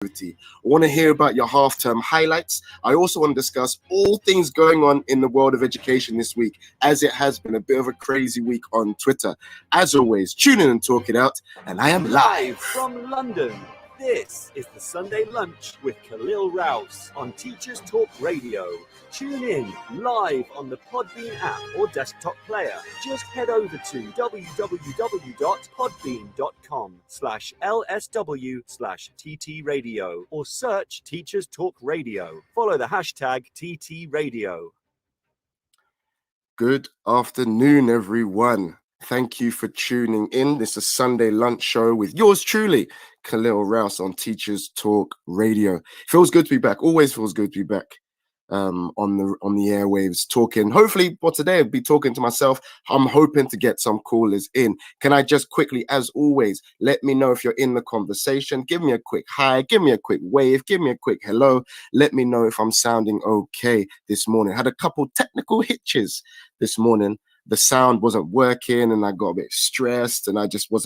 I want to hear about your half-term highlights. I also want to discuss all things going on in the world of education this week, as it has been a bit of a crazy week on Twitter. As always, tune in and talk it out, and I am live from London. This is the Sunday Lunch with Kalil Rouse on Teachers Talk Radio. Tune in live on the Podbean app or desktop player. Just head over to www.podbean.com/LSW/TT Radio or search Teachers Talk Radio. Follow the hashtag TT Radio. Good afternoon, everyone. Thank you for tuning in. This is Sunday Lunch Show with yours truly, Kalil Rouse on Teachers Talk Radio. Feels good to be back. Always feels good to be back on the airwaves talking. Hopefully, for today, I'll be talking to myself. I'm hoping to get some callers in. Can I just quickly, as always, let me know if you're in the conversation? Give me a quick hi, give me a quick wave, give me a quick hello. Let me know if I'm sounding okay this morning. Had a couple technical hitches this morning. The sound wasn't working and I got a bit stressed and it was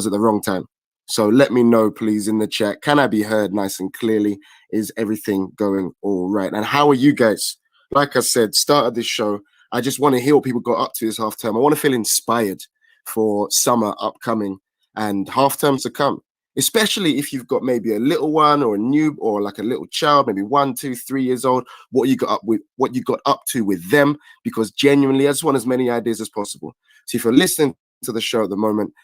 at the wrong time. So let me know, please, in the chat. Can I be heard nice and clearly? Is everything going all right? And how are you guys? Like I said, start of this show, I just want to hear what people got up to this half term. I want to feel inspired for summer upcoming and half terms to come, especially if you've got maybe a little one or a new or like a little child, maybe 1, 2, 3 years old, what you got up to with them, because genuinely I just want as many ideas as possible. So if you're listening to the show at the moment,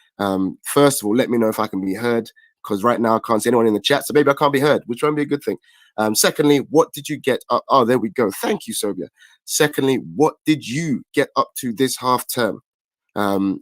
first of all, let me know if I can be heard, because right now I can't see anyone in the chat, so maybe I can't be heard, which won't be a good thing. Secondly, what did you get up? Oh, there we go. Thank you, Sobia. Secondly, what did you get up to this half term? And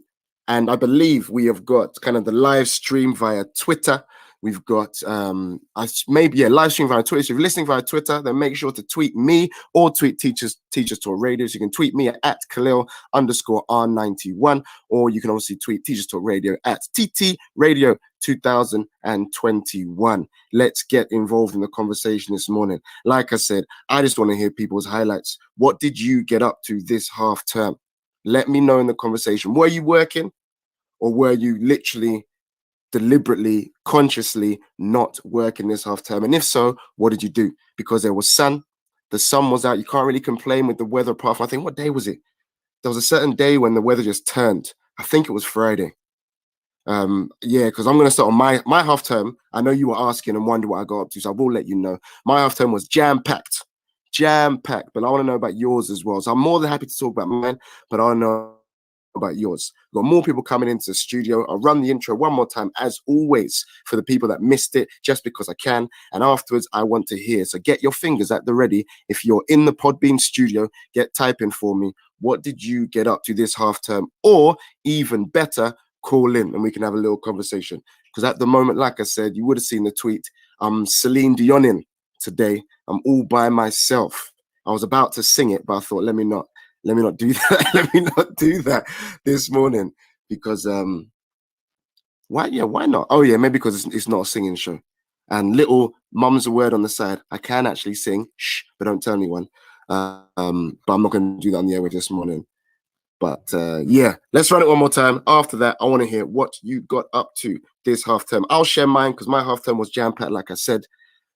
I believe we have got kind of the live stream via Twitter. We've got live stream via Twitter. So if you're listening via Twitter, then make sure to tweet me or tweet Teachers Talk Radio. So you can tweet me at Kalil_R91, or you can obviously tweet Teachers Talk Radio at TT Radio 2021. Let's get involved in the conversation this morning. Like I said, I just want to hear people's highlights. What did you get up to this half term? Let me know in the conversation. Were you working, or were you literally deliberately, consciously not working this half term? And if so, what did you do? Because there was sun, the sun was out. You can't really complain with the weather apart from, I think, what day was it? There was a certain day when the weather just turned. I think it was Friday. Because I'm going to start on my half term. I know you were asking and wonder what I got up to, so I will let you know. My half term was jam-packed, but I want to know about yours as well. So I'm more than happy to talk about mine, but I want to know about yours. We've got more people coming into the studio. I'll run the intro one more time, as always, for the people that missed it, just because I can. And afterwards, I want to hear. So get your fingers at the ready. If you're in the Podbean studio, get typing for me. What did you get up to this half term? Or even better, call in and we can have a little conversation. Because at the moment, like I said, you would have seen the tweet. I'm Celine Dionin today. I'm all by myself. I was about to sing it, but I thought, let me not do that. Let me not do that this morning, because why not? Oh yeah, maybe because it's not a singing show. And little mum's a word on the side. I can actually sing, but don't tell anyone. But I'm not going to do that on the airway this morning. But let's run it one more time. After that, I want to hear what you got up to this half term. I'll share mine because my half term was jam-packed, like I said.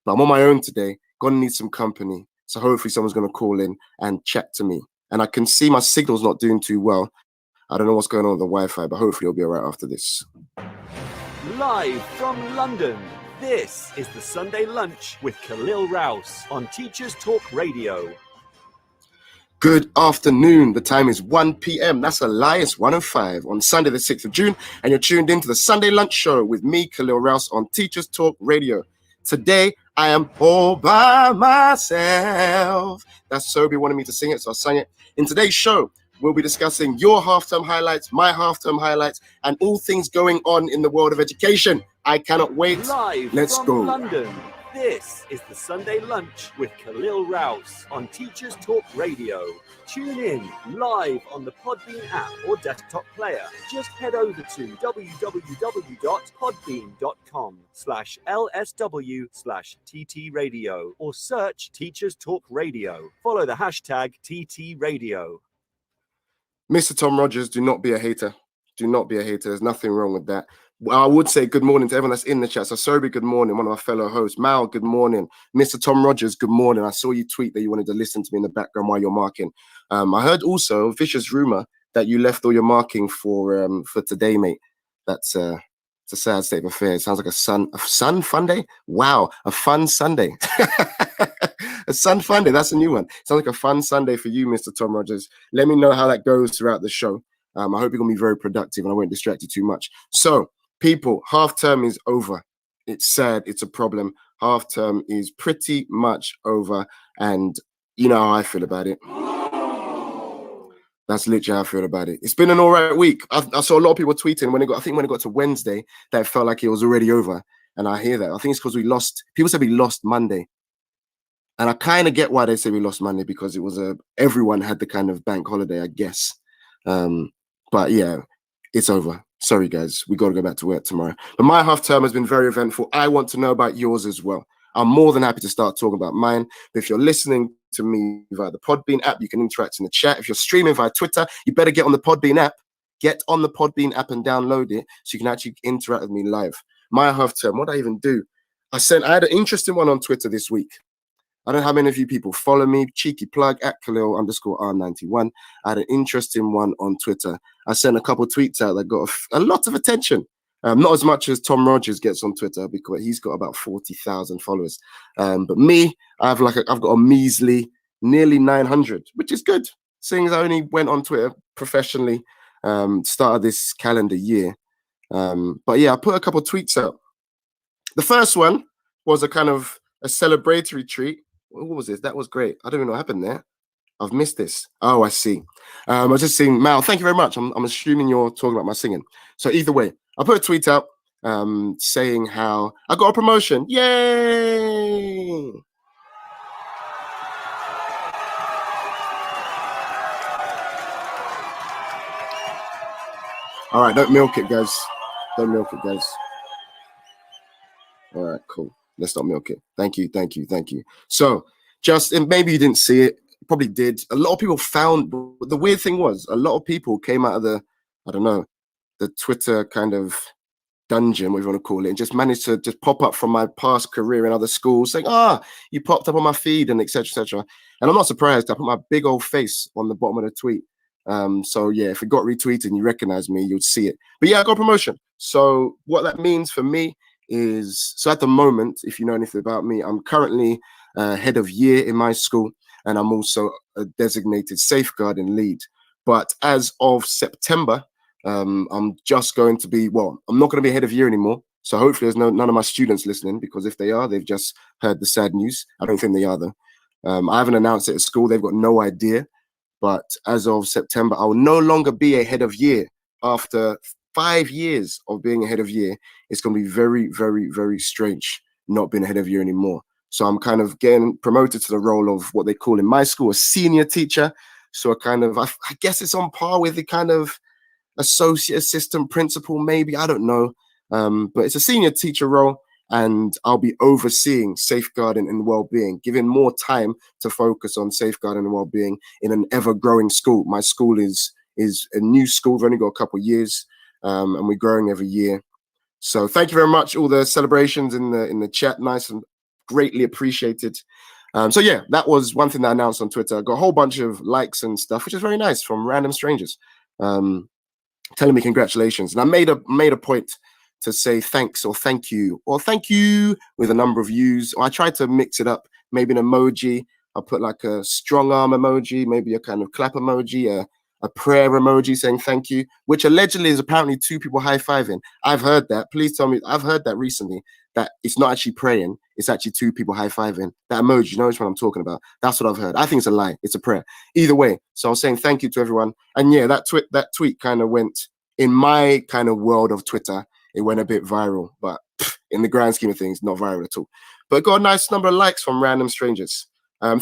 But I'm on my own today. Gonna need some company. So hopefully someone's going to call in and chat to me. And I can see my signal's not doing too well. I don't know what's going on with the Wi-Fi, but hopefully it'll be all right after this. Live from London, this is the Sunday Lunch with Kalil Rouse on Teachers Talk Radio. Good afternoon. The time is 1 p.m. That's Elias 105 on Sunday, the 6th of June. And you're tuned into the Sunday Lunch Show with me, Kalil Rouse, on Teachers Talk Radio. Today, I am all by myself. That's Sobi wanted me to sing it, so I sang it. In today's show, we'll be discussing your half-term highlights, my half-term highlights, and all things going on in the world of education. I cannot wait. Let's go. London. This is the Sunday Lunch with Kalil Rouse on Teachers Talk Radio. Tune in live on the Podbean app or desktop player. Just head over to www.podbean.com/LSW/TT Radio or search Teachers Talk Radio. Follow the hashtag TT Radio. Mr. Tom Rogers, do not be a hater. Do not be a hater. There's nothing wrong with that. Well, I would say good morning to everyone that's in the chat. So Sobi, good morning. One of our fellow hosts. Mal, good morning. Mr. Tom Rogers, good morning. I saw you tweet that you wanted to listen to me in the background while you're marking. I heard also vicious rumor that you left all your marking for today, mate. That's it's a sad state of affairs. Sounds like a sun fun day. Wow, a fun Sunday. A sun fun day. That's a new one. Sounds like a fun Sunday for you, Mr. Tom Rogers. Let me know how that goes throughout the show. I hope you're gonna be very productive and I won't distract you too much. So, people, half term is over. It's sad. It's a problem. Half term is pretty much over, and you know how I feel about it. That's literally how I feel about it. It's been an all right week. I saw a lot of people tweeting when it got to Wednesday that it felt like it was already over. And I hear that. I think it's because we lost. People said we lost Monday. And I kind of get why they say we lost Monday, because it was everyone had the kind of bank holiday, I guess. But yeah, it's over. Sorry, guys. We got to go back to work tomorrow. But my half term has been very eventful. I want to know about yours as well. I'm more than happy to start talking about mine. But if you're listening to me via the Podbean app, you can interact in the chat. If you're streaming via Twitter, you better get on the Podbean app. Get on the Podbean app and download it so you can actually interact with me live. My half term, what did I even do? I had an interesting one on Twitter this week. I don't know how many of you people follow me. Cheeky plug at Kalil_R91. I had an interesting one on Twitter. I sent a couple tweets out that got a lot of attention. Not as much as Tom Rogers gets on Twitter, because he's got about 40,000 followers. But me, I've got a measly nearly 900, which is good, seeing as I only went on Twitter professionally start of this calendar year. But yeah, I put a couple tweets out. The first one was a kind of a celebratory treat. What was this? That was great. I don't even know what happened there. I've missed this. Oh, I see. I was just seeing, Mal, thank you very much. I'm assuming you're talking about my singing. So either way, I put a tweet out saying how I got a promotion. Yay! All right, don't milk it, guys. Don't milk it, guys. All right, cool. Let's not milk it. Thank you. So, and maybe you didn't see it, probably did. A lot of people found, the weird thing was, a lot of people came out of the Twitter kind of dungeon, whatever you want to call it, and just managed to just pop up from my past career in other schools saying, you popped up on my feed and etc. And I'm not surprised. I put my big old face on the bottom of the tweet. So yeah, if it got retweeted and you recognize me, you'd see it. But yeah, I got a promotion. So what that means for me is, so at the moment, if you know anything about me, I'm currently head of year in my school, and I'm also a designated safeguarding lead. But as of September, I'm just going to be, I'm not going to be head of year anymore. So hopefully there's none of my students listening, because if they are, they've just heard the sad news. I don't think they are though. I haven't announced it at school. They've got no idea. But as of September, I will no longer be a head of year. After 5 years of being a head of year, it's going to be very, very, very strange not being a head of year anymore. So I'm kind of getting promoted to the role of what they call in my school a senior teacher. So I guess it's on par with the kind of associate assistant principal, maybe, I don't know. But it's a senior teacher role, and I'll be overseeing safeguarding and well-being, giving more time to focus on safeguarding and well-being in an ever-growing school. My school is a new school. We've only got a couple of years, and we're growing every year. So thank you very much. All the celebrations in the chat, nice and greatly appreciated. So yeah, that was one thing that I announced on Twitter. I got a whole bunch of likes and stuff, which is very nice, from random strangers telling me congratulations. And I made a point to say thanks or thank you with a number of views. Or I tried to mix it up, maybe an emoji. I'll put like a strong arm emoji, maybe a kind of clap emoji, a prayer emoji saying thank you, which allegedly is apparently two people high-fiving. I've heard that. Please tell me. I've heard that recently, that it's not actually praying. It's actually two people high-fiving. That emoji, you know which one I'm talking about. That's what I've heard. I think it's a lie. It's a prayer. Either way. So I was saying thank you to everyone. And yeah, that tweet kind of went, in my kind of world of Twitter, it went a bit viral. But in the grand scheme of things, not viral at all. But got a nice number of likes from random strangers.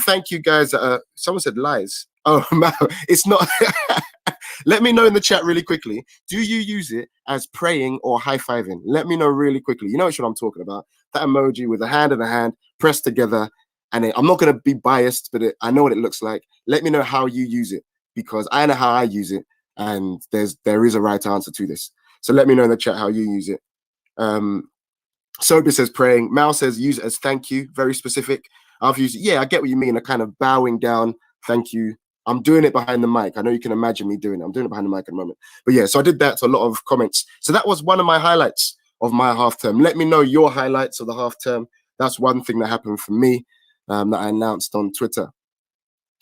Thank you guys. Someone said lies. Oh, man, it's not. Let me know in the chat really quickly. Do you use it as praying or high-fiving? Let me know really quickly. You know what I'm talking about. That emoji with a hand and a hand pressed together. And I'm not going to be biased, but I know what it looks like. Let me know how you use it, because I know how I use it. And there is a right answer to this. So let me know in the chat how you use it. Sober says praying. Mal says use it as thank you. Very specific. I've used it. Yeah, I get what you mean. A kind of bowing down. Thank you. I'm doing it behind the mic. I know you can imagine me doing it. I'm doing it behind the mic at the moment. But yeah, so I did that to a lot of comments. So that was one of my highlights of my half term. Let me know your highlights of the half term. That's one thing that happened for me that I announced on Twitter.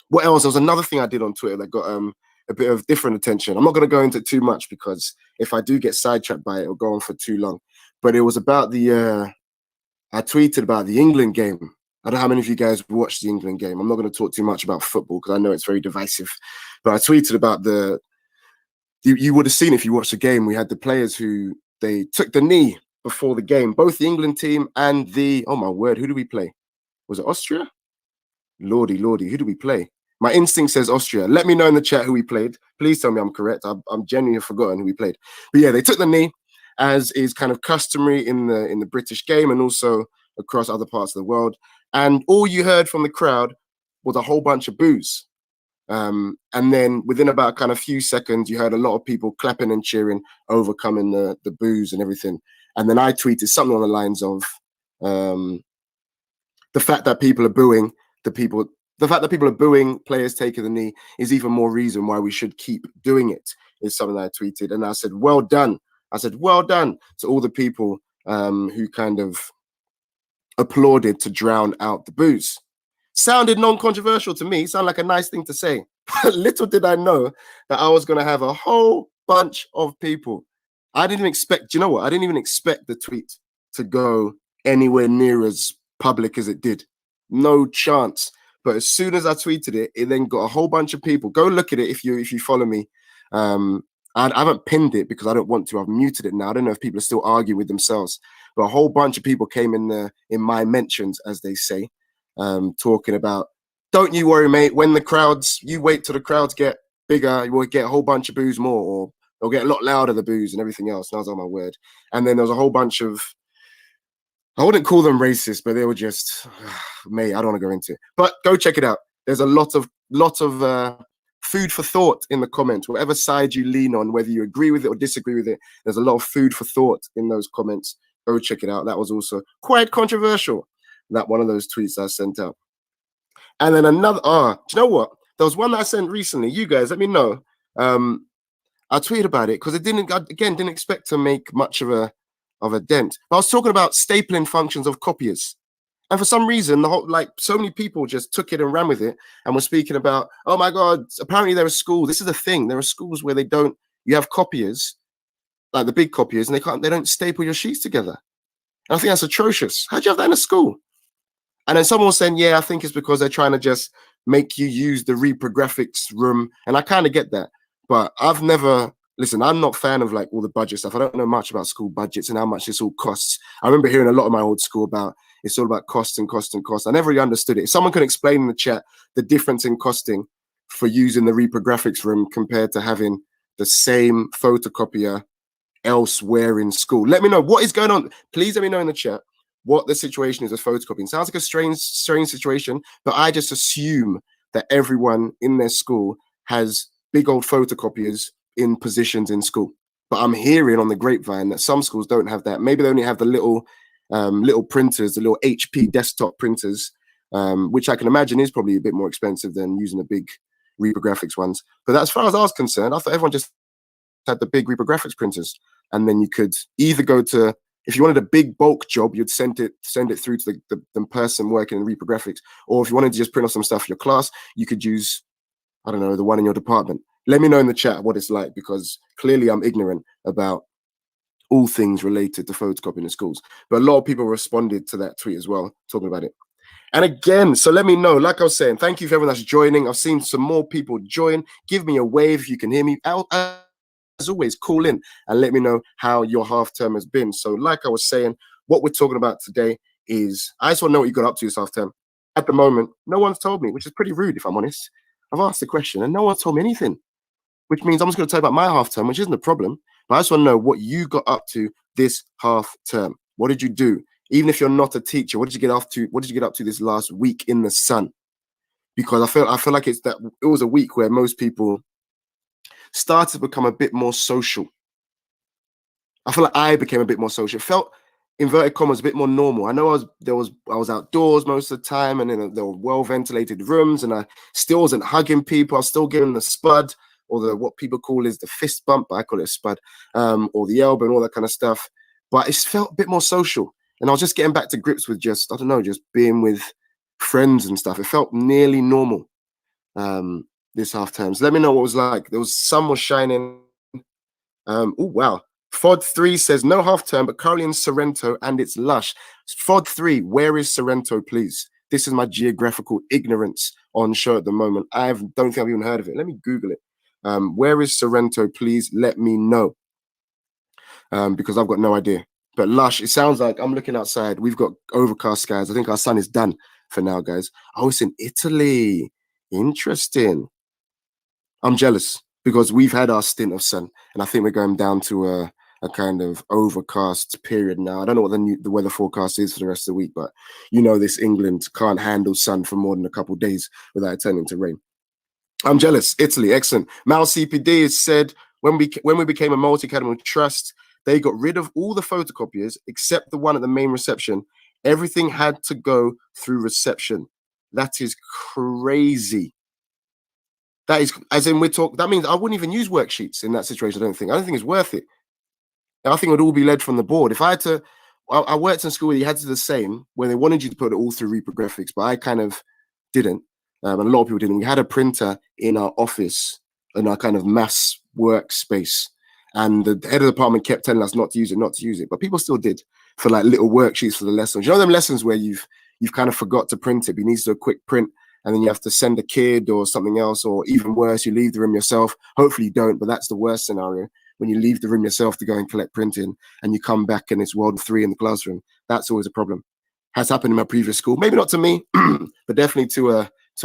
What else? There was another thing I did on Twitter that got a bit of different attention. I'm not going to go into too much because if I do get sidetracked by it, it'll go on for too long. But it was about the, I tweeted about the England game. I don't know how many of you guys watched the England game. I'm not going to talk too much about football because I know it's very divisive. But I tweeted about you would have seen if you watched the game, we had the players who they took the knee before the game, both the England team and oh my word, who do we play? Was it Austria? Lordy, who do we play? My instinct says Austria. Let me know in the chat who we played. Please tell me I'm correct. I'm genuinely forgotten who we played. But yeah, they took the knee, as is kind of customary in the British game and also across other parts of the world. And all you heard from the crowd was a whole bunch of boos. And then within about kind of few seconds, you heard a lot of people clapping and cheering, overcoming the boos and everything. And then I tweeted something on the lines of the fact that people are booing the fact that people are booing players taking the knee is even more reason why we should keep doing it, is something that I tweeted. And I said, well done. I said, well done to all the people who kind of applauded to drown out the boos. Sounded non-controversial to me. Sounded like a nice thing to say. Little did I know that I was going to have a whole bunch of people. I didn't expect, you know what? I didn't even expect the tweet to go anywhere near as public as it did. No chance. But as soon as I tweeted it, it then got a whole bunch of people. Go look at it if you follow me. I haven't pinned it because I don't want to. I've muted it now. I don't know if people are still arguing with themselves. But a whole bunch of people came in my mentions, as they say, talking about, don't you worry, mate. When you wait till the crowds get bigger, you will get a whole bunch of boos more, or they'll get a lot louder, the boos and everything else. And I was on my word. And then there was a whole bunch of, I wouldn't call them racist, but they were just, mate, I don't want to go into it. But go check it out. There's a lot of food for thought in the comments. Whatever side you lean on, whether you agree with it or disagree with it, there's a lot of food for thought in those comments. Go check it out. That was also quite controversial, that one of those tweets I sent out. And then another, do you know what? There was one that I sent recently. You guys, let me know. I tweeted about it because didn't expect to make much of a dent. But I was talking about stapling functions of copiers. And for some reason, so many people just took it and ran with it and were speaking about, oh my God, apparently there are schools. This is a thing. There are schools where you have copiers, like the big copiers, and they don't staple your sheets together. And I think that's atrocious. How'd you have that in a school? And then someone was saying, yeah, I think it's because they're trying to just make you use the reprographics room. And I kind of get that. But I'm not a fan of like all the budget stuff. I don't know much about school budgets and how much this all costs. I remember hearing a lot of my old school about it's all about cost and cost and cost. I never really understood it. If someone can explain in the chat the difference in costing for using the reprographics room compared to having the same photocopier elsewhere in school. Let me know what is going on. Please let me know in the chat what the situation is with photocopying. Sounds like a strange situation, but I just assume that everyone in their school has big old photocopiers in positions in school. But I'm hearing on the grapevine that some schools don't have that. Maybe they only have the little printers, the little HP desktop printers, which I can imagine is probably a bit more expensive than using the big reprographics ones. But as far as I was concerned, I thought everyone just had the big reprographics printers, and then you could either go to, if you wanted a big bulk job, you'd send it through to the person working in reprographics, or if you wanted to just print off some stuff for your class, you could use, I don't know, the one in your department. Let me know in the chat what it's like, because clearly I'm ignorant about all things related to photocopying in schools. But a lot of people responded to that tweet as well, talking about it. And again, so let me know, like I was saying, thank you for everyone that's joining. I've seen some more people join. Give me a wave if you can hear me. As always, call in and let me know how your half term has been. So like I was saying, what we're talking about today is, I just want to know what you got up to this half term. At the moment, no one's told me, which is pretty rude if I'm honest. I've asked the question and no one's told me anything, which means I'm just going to tell you about my half term, which isn't a problem. But I just want to know what you got up to this half term. What did you do? Even if you're not a teacher, what did you get up to? What did you get up to this last week in the sun? Because I feel like it was a week where most people started to become a bit more social. I feel like I became a bit more social. It felt, inverted commas, a bit more normal. I know I was outdoors most of the time, and there were well ventilated rooms, and I still wasn't hugging people. I was still giving the spud, or the what people call is the fist bump, but I call it a spud, or the elbow and all that kind of stuff. But it felt a bit more social, and I was just getting back to grips with just, I don't know, just being with friends and stuff. It felt nearly normal this half term. So let me know what it was like. There was sun was shining. Oh wow. Fod3 says no half term, but currently in Sorrento and it's lush. Fod3, where is Sorrento, please? This is my geographical ignorance on show at the moment. Don't think I've even heard of it. Let me Google it. Where is Sorrento, please? Let me know. Because I've got no idea. But lush, it sounds like, I'm looking outside. We've got overcast skies. I think our sun is done for now, guys. Oh, it's in Italy. Interesting. I'm jealous because we've had our stint of sun, and I think we're going down to a kind of overcast period now. I don't know what the weather forecast is for the rest of the week, but you know this England can't handle sun for more than a couple of days without it turning to rain. I'm jealous. Italy, excellent. Mal CPD has said, when we became a multi-academy trust, they got rid of all the photocopiers except the one at the main reception. Everything had to go through reception. That is crazy. That is, as in that means I wouldn't even use worksheets in that situation. I don't think it's worth it. I think it would all be led from the board. If I had to, I worked in school where you had to do the same, where they wanted you to put it all through reprographics, but I kind of didn't. And a lot of people didn't. We had a printer in our office, in our kind of mass workspace. And the head of the department kept telling us not to use it, but people still did for like little worksheets for the lessons. You know them lessons where you've kind of forgot to print it, but you need to do a quick print, and then you have to send a kid or something else, or even worse, you leave the room yourself. Hopefully you don't, but that's the worst scenario, when you leave the room yourself to go and collect printing and you come back and it's World 3 in the classroom. That's always a problem. Has happened in my previous school. Maybe not to me, but definitely to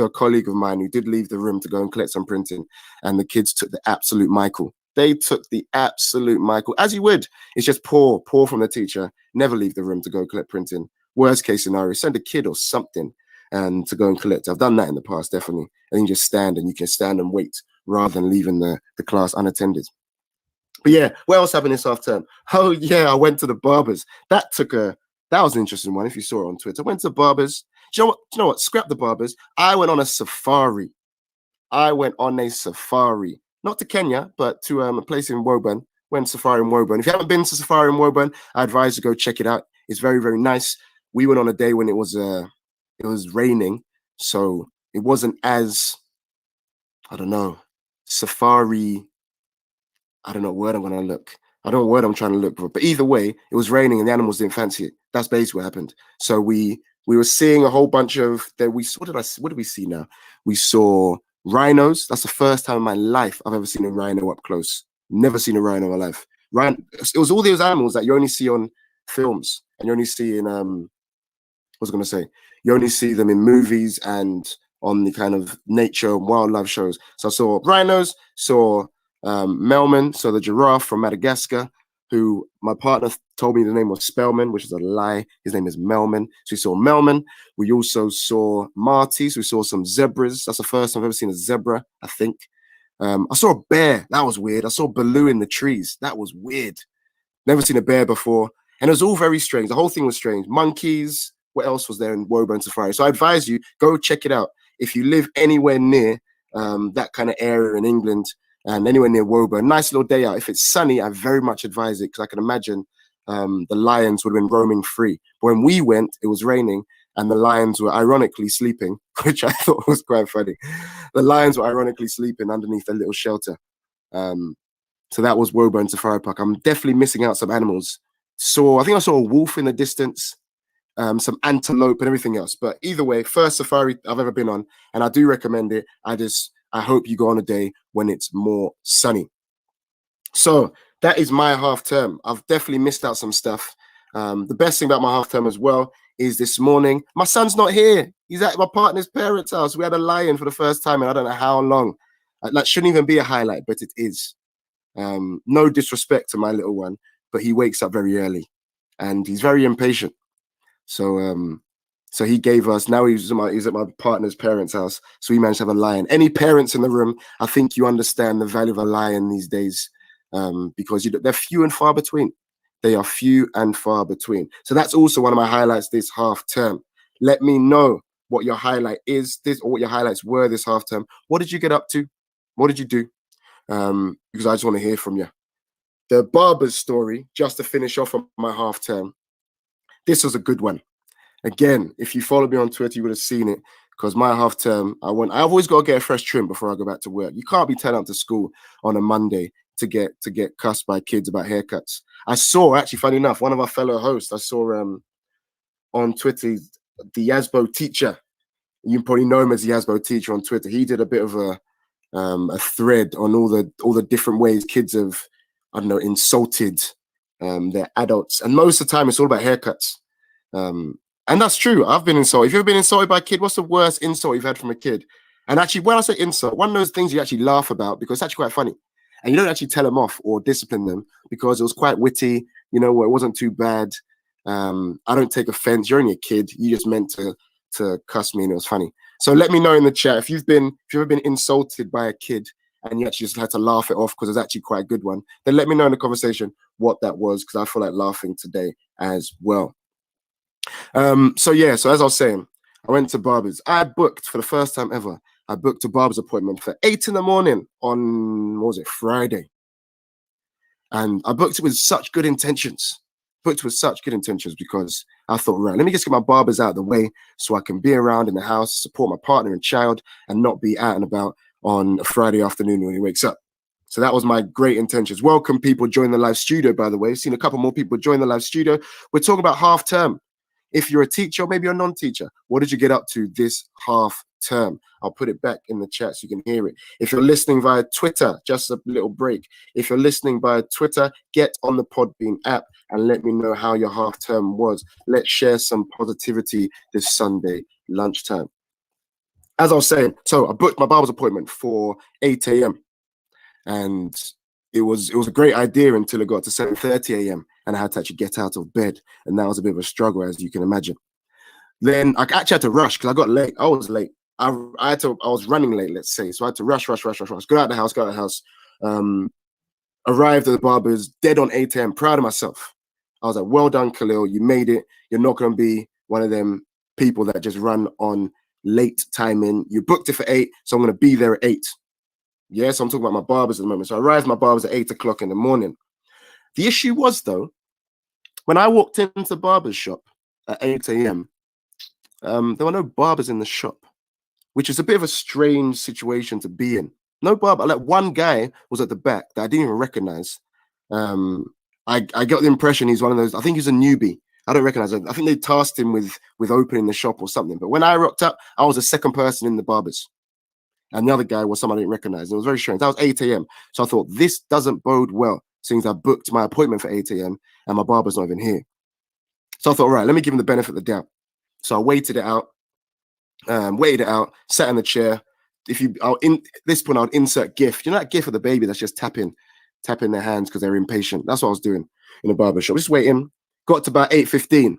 a colleague of mine who did leave the room to go and collect some printing, and the kids took the absolute Michael. They took the absolute Michael, as you would. It's just poor from the teacher. Never leave the room to go collect printing. Worst case scenario, send a kid or something and to go and collect. I've done that in the past, definitely. And you just stand, and you can stand and wait rather than leaving the class unattended. But yeah, what else happened this half term? Oh yeah, I went to the barbers. That was an interesting one. If you saw it on Twitter, I went to the barbers. Do you know what? Scrap the barbers. I went on a safari. Not to Kenya, but to a place in Woburn. Went safari in Woburn. If you haven't been to safari in Woburn, I advise you to go check it out. It's very, very nice. We went on a day when it was raining, so it wasn't as, I don't know, safari. I don't know what word I'm going to look. I don't know what word I'm trying to look for. But either way, it was raining and the animals didn't fancy it. That's basically what happened. So we were seeing a whole bunch of what did we see now? We saw rhinos. That's the first time in my life I've ever seen a rhino up close. Never seen a rhino in my life. It was all those animals that you only see on films, and you only see in you only see them in movies and on the kind of nature and wildlife shows. So I saw rhinos, saw Melman, so the giraffe from Madagascar, who my partner told me the name was Spellman, which is a lie. His name is Melman. So we saw Melman. We also saw Marties. We saw some zebras. That's the first time I've ever seen a zebra, I think. I saw a bear. That was weird. I saw Baloo in the trees. That was weird. Never seen a bear before. And it was all very strange. The whole thing was strange. Monkeys. What else was there in Woburn Safari? So I advise you, go check it out. If you live anywhere near that kind of area in England, and anywhere near Woburn, nice little day out. If it's sunny, I very much advise it, because I can imagine the lions would have been roaming free. But when we went, it was raining, and the lions were ironically sleeping, which I thought was quite funny. The lions were ironically sleeping underneath a little shelter. So that was Woburn Safari Park. I'm definitely missing out some animals. I think I saw a wolf in the distance, some antelope and everything else. But either way, first safari I've ever been on, and I do recommend it. I hope you go on a day when it's more sunny. So that is my half term. I've definitely missed out some stuff. The best thing about my half term as well is this morning, my son's not here. He's at my partner's parents' house. We had a lion for the first time in I don't know how long. That shouldn't even be a highlight, but it is. No disrespect to my little one, but he wakes up very early and he's very impatient. So he gave us, now he's at my partner's parents' house, so we managed to have a lion. Any parents in the room, I think you understand the value of a lion these days, because they're few and far between. They are few and far between. So that's also one of my highlights this half term. Let me know what your highlight is, this or what your highlights were this half term. What did you get up to? What did you do? Because I just want to hear from you. The barber's story, just to finish off on my half term. This was a good one. Again, if you follow me on Twitter, you would have seen it. Because my half term, I've always got to get a fresh trim before I go back to work. You can't be turning up to school on a Monday to get cussed by kids about haircuts. I saw, actually, funny enough, one of our fellow hosts, I saw on Twitter, the Yazbo teacher. You probably know him as the Yazbo teacher on Twitter. He did a bit of a thread on all the different ways kids have, I don't know, insulted their adults. And most of the time, it's all about haircuts. And that's true. I've been insulted. If you've ever been insulted by a kid, what's the worst insult you've had from a kid? And actually, when I say insult, one of those things you actually laugh about because it's actually quite funny. And you don't actually tell them off or discipline them because it was quite witty, you know, it wasn't too bad. I don't take offense. You're only a kid. You just meant to cuss me and it was funny. So let me know in the chat if you've ever been insulted by a kid and you actually just had to laugh it off because it's actually quite a good one. Then let me know in the conversation what that was because I feel like laughing today as well. So as I was saying, I went to barbers. I booked for the first time ever. I booked a barber's appointment for 8 a.m. on, what was it, Friday. And I booked it with such good intentions. Because I thought, right, let me just get my barbers out of the way so I can be around in the house, support my partner and child, and not be out and about on a Friday afternoon when he wakes up. So that was my great intentions. Welcome people join the live studio, by the way. I've seen a couple more people join the live studio. We're talking about half term. If you're a teacher or maybe you're a non-teacher, what did you get up to this half term? I'll put it back in the chat so you can hear it. If you're listening via Twitter, just a little break. If you're listening via Twitter, get on the Podbean app and let me know how your half term was. Let's share some positivity this Sunday lunchtime. As I was saying, so I booked my barber's appointment for 8 a.m. and it was a great idea until it got to 7:30 a.m. and I had to actually get out of bed, and that was a bit of a struggle, as you can imagine. Then I actually had to rush because I got late. I was late. I was running late, let's say, so I had to rush. Go out the house. Arrived at the barber's dead on 8 a.m. Proud of myself. I was like, well done, Kalil. You made it. You're not going to be one of them people that just run on late timing. You booked it for 8, so I'm going to be there at 8. Yeah, so I'm talking about my barbers at the moment. So I arrived at my barbers at 8 o'clock in the morning. The issue was, though, when I walked into the barber's shop at 8 a.m., there were no barbers in the shop, which is a bit of a strange situation to be in. No barber. Like one guy was at the back that I didn't even recognize. I got the impression he's one of those. I think he's a newbie. I don't recognize him. I think they tasked him with opening the shop or something. But when I rocked up, I was the second person in the barbers. And the other guy was someone I didn't recognize. It was very strange. That was 8 a.m. So I thought, this doesn't bode well, since I booked my appointment for 8 a.m. and my barber's not even here. So I thought, all right, let me give him the benefit of the doubt. So I waited it out, sat in the chair. This point, I would insert GIF. You know that GIF of the baby that's just tapping their hands because they're impatient? That's what I was doing in a barbershop. Just waiting. Got to about 8:15.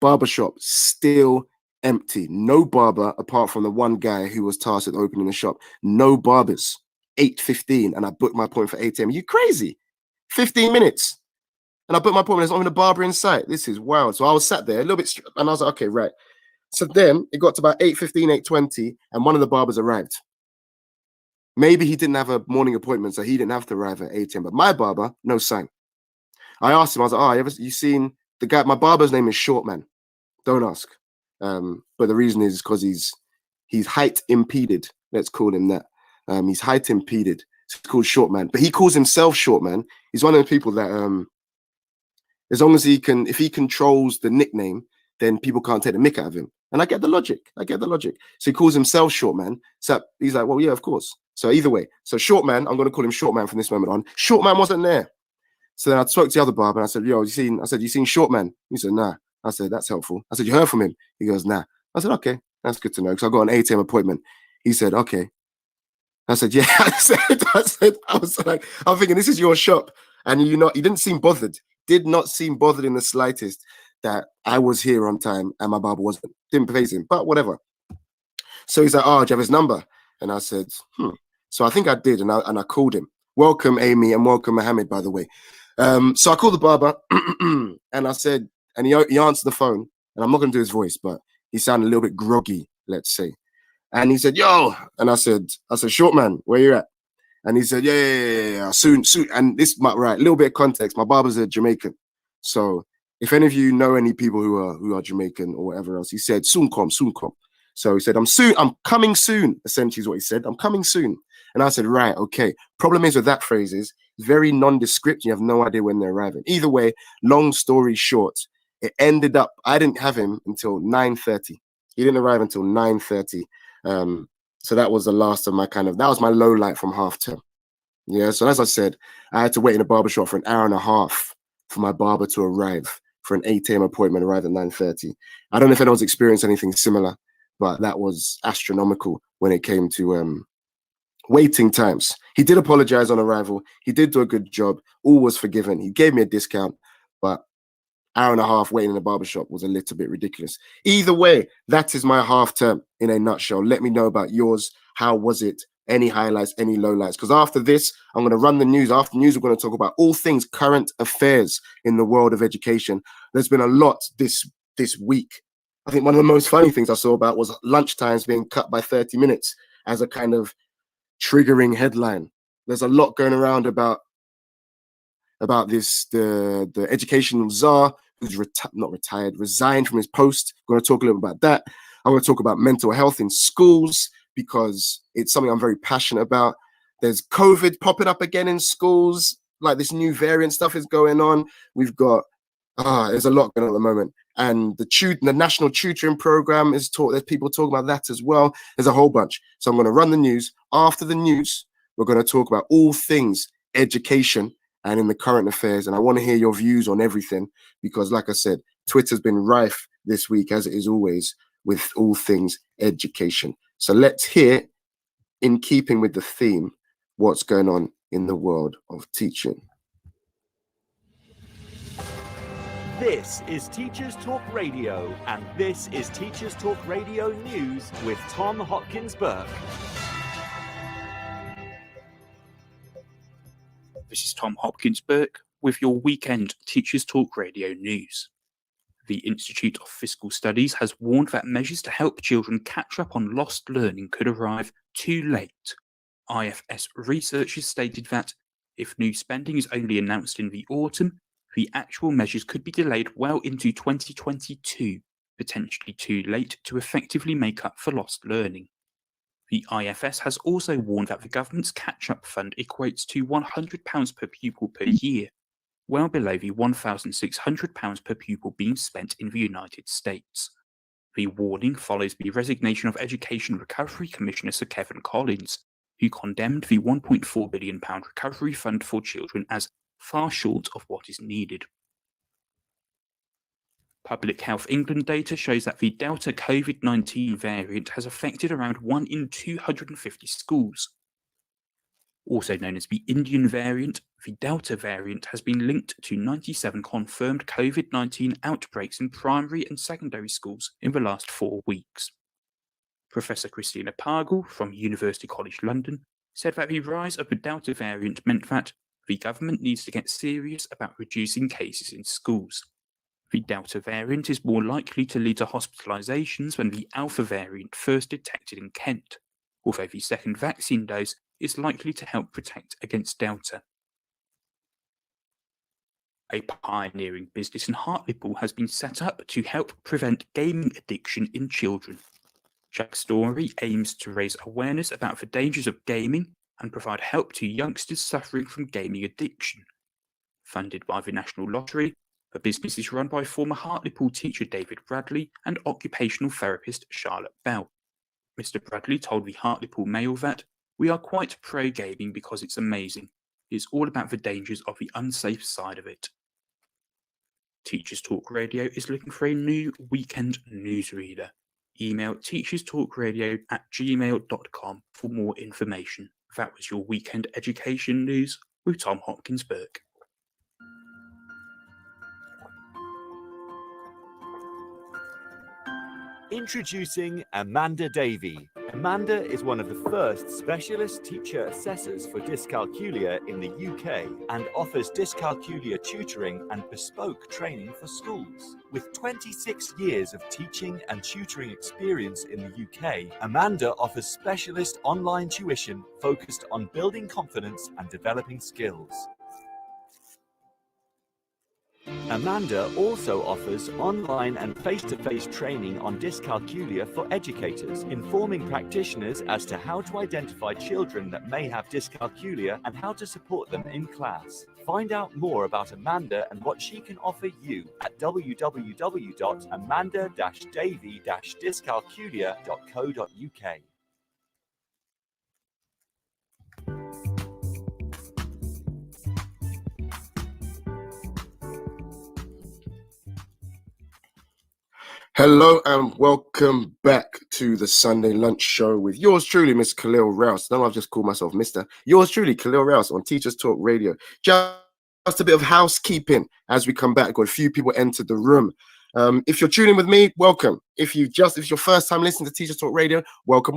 Barbershop still empty. No barber apart from the one guy who was tasked with opening the shop. No barbers. 8:15, and I booked my appointment for 8 a.m. You crazy? 15 minutes. And I booked my appointment. There's not even a barber in sight. This is wild. So I was sat there a little bit, and I was like, okay, right. So then it got to about 8:15, 8:20, and one of the barbers arrived. Maybe he didn't have a morning appointment, so he didn't have to arrive at 8 a.m. But my barber, no sign. I asked him, I was like, oh, you seen the guy? My barber's name is Short Man. Don't ask. But the reason is because he's height impeded. Let's call him that. He's height impeded. It's called Short Man. But he calls himself Short Man. He's one of those people that as long as if he controls the nickname, then people can't take the mick out of him. And I get the logic. So he calls himself Short Man. So he's like, well, yeah, of course. So either way. So Short Man, I'm going to call him Short Man from this moment on. Short Man wasn't there. So then I spoke to the other barber and I said, yo, you seen Short Man? He said, nah. I said, that's helpful. I said, you heard from him? He goes, nah. I said, okay, that's good to know. Because I got an 8 a.m. appointment. He said, okay. I said, yeah. I was like, I'm thinking, this is your shop. And he didn't seem bothered. Did not seem bothered in the slightest that I was here on time and my barber wasn't. Didn't praise him, but whatever. So he's like, oh, do you have his number? And I said, So I think I did, and I called him. Welcome, Amy, and welcome, Mohammed, by the way. So I called the barber and I said, and he answered the phone, and I'm not going to do his voice, but he sounded a little bit groggy, let's say. And he said, yo, and I said, short man, where you at? And he said, yeah, soon. And this, right, a little bit of context. My barber's a Jamaican. So if any of you know any people who are Jamaican or whatever else, he said, soon come. So he said, I'm coming soon, essentially is what he said. I'm coming soon. And I said, right, okay. Problem is with that phrase is very nondescript. You have no idea when they're arriving. Either way, long story short, it ended up, I didn't have him until 9:30. He didn't arrive until 9:30. So that was the last of that was my low light from half term. Yeah. So as I said, I had to wait in a barbershop for an hour and a half for my barber to arrive for an 8 a.m. appointment, arrive at 9:30. I don't know if anyone's experienced anything similar, but that was astronomical when it came to waiting times. He did apologize on arrival. He did do a good job. All was forgiven. He gave me a discount, but hour and a half waiting in the barbershop was a little bit ridiculous. Either way, that is my half term in a nutshell. Let me know about yours. How was it? Any highlights, any lowlights? Because after this, I'm going to run the news. After news, we're going to talk about all things current affairs in the world of education. There's been a lot this week. I think one of the most funny things I saw about was lunchtimes being cut by 30 minutes as a kind of triggering headline. There's a lot going around about this, the educational czar who's resigned from his post. I'm going to talk a little about that. I'm going to talk about mental health in schools because it's something I'm very passionate about. There's COVID popping up again in schools, like this new variant stuff is going on. We've got there's a lot going on at the moment. And the national tutoring program is there's people talking about that as well. There's a whole bunch. So I'm going to run the news. After the news, we're going to talk about all things education and in the current affairs. And I want to hear your views on everything because, like I said, Twitter's been rife this week, as it is always, with all things education. So let's hear, in keeping with the theme, what's going on in the world of teaching. This is Teachers Talk Radio, and this is Teachers Talk Radio News with Tom Hopkins-Burke. This is Tom Hopkins-Burke with your weekend Teachers Talk Radio News. The Institute of Fiscal Studies has warned that measures to help children catch up on lost learning could arrive too late. IFS researchers stated that if new spending is only announced in the autumn, the actual measures could be delayed well into 2022, potentially too late to effectively make up for lost learning. The IFS has also warned that the government's catch-up fund equates to £100 per pupil per year, well below the £1,600 per pupil being spent in the United States. The warning follows the resignation of Education Recovery Commissioner Sir Kevin Collins, who condemned the £1.4 billion recovery fund for children as far short of what is needed. Public Health England data shows that the Delta COVID-19 variant has affected around 1 in 250 schools. Also known as the Indian variant, the Delta variant has been linked to 97 confirmed COVID-19 outbreaks in primary and secondary schools in the last 4 weeks. Professor Christina Pargle from University College London said that the rise of the Delta variant meant that the government needs to get serious about reducing cases in schools. The Delta variant is more likely to lead to hospitalisations than the Alpha variant first detected in Kent, although the second vaccine dose is likely to help protect against Delta. A pioneering business in Hartlepool has been set up to help prevent gaming addiction in children. Jack Story aims to raise awareness about the dangers of gaming and provide help to youngsters suffering from gaming addiction. Funded by the National Lottery, the business is run by former Hartlepool teacher David Bradley and occupational therapist Charlotte Bell. Mr. Bradley told the Hartlepool Mail that, "We are quite pro-gaming because it's amazing. It's all about the dangers of the unsafe side of it." Teachers Talk Radio is looking for a new weekend newsreader. Email teacherstalkradio@gmail.com for more information. That was your weekend education news with Tom Hopkins-Burke. Introducing Amanda Davey, Amanda is one of the first specialist teacher assessors for dyscalculia in the UK and offers dyscalculia tutoring and bespoke training for schools. With 26 years of teaching and tutoring experience in the UK, Amanda offers specialist online tuition focused on building confidence and developing skills. Amanda also offers online and face-to-face training on dyscalculia for educators, informing practitioners as to how to identify children that may have dyscalculia and how to support them in class. Find out more about Amanda and what she can offer you at www.amanda-davy-dyscalculia.co.uk. Hello and welcome back to the Sunday Lunch Show with yours truly, Miss Kalil Rouse. Now I've just called myself Mr. Yours truly, Kalil Rouse on Teachers Talk Radio. Just a bit of housekeeping as we come back. Got a few people entered the room. If you're tuning with me, welcome. If it's your first time listening to Teachers Talk Radio, welcome.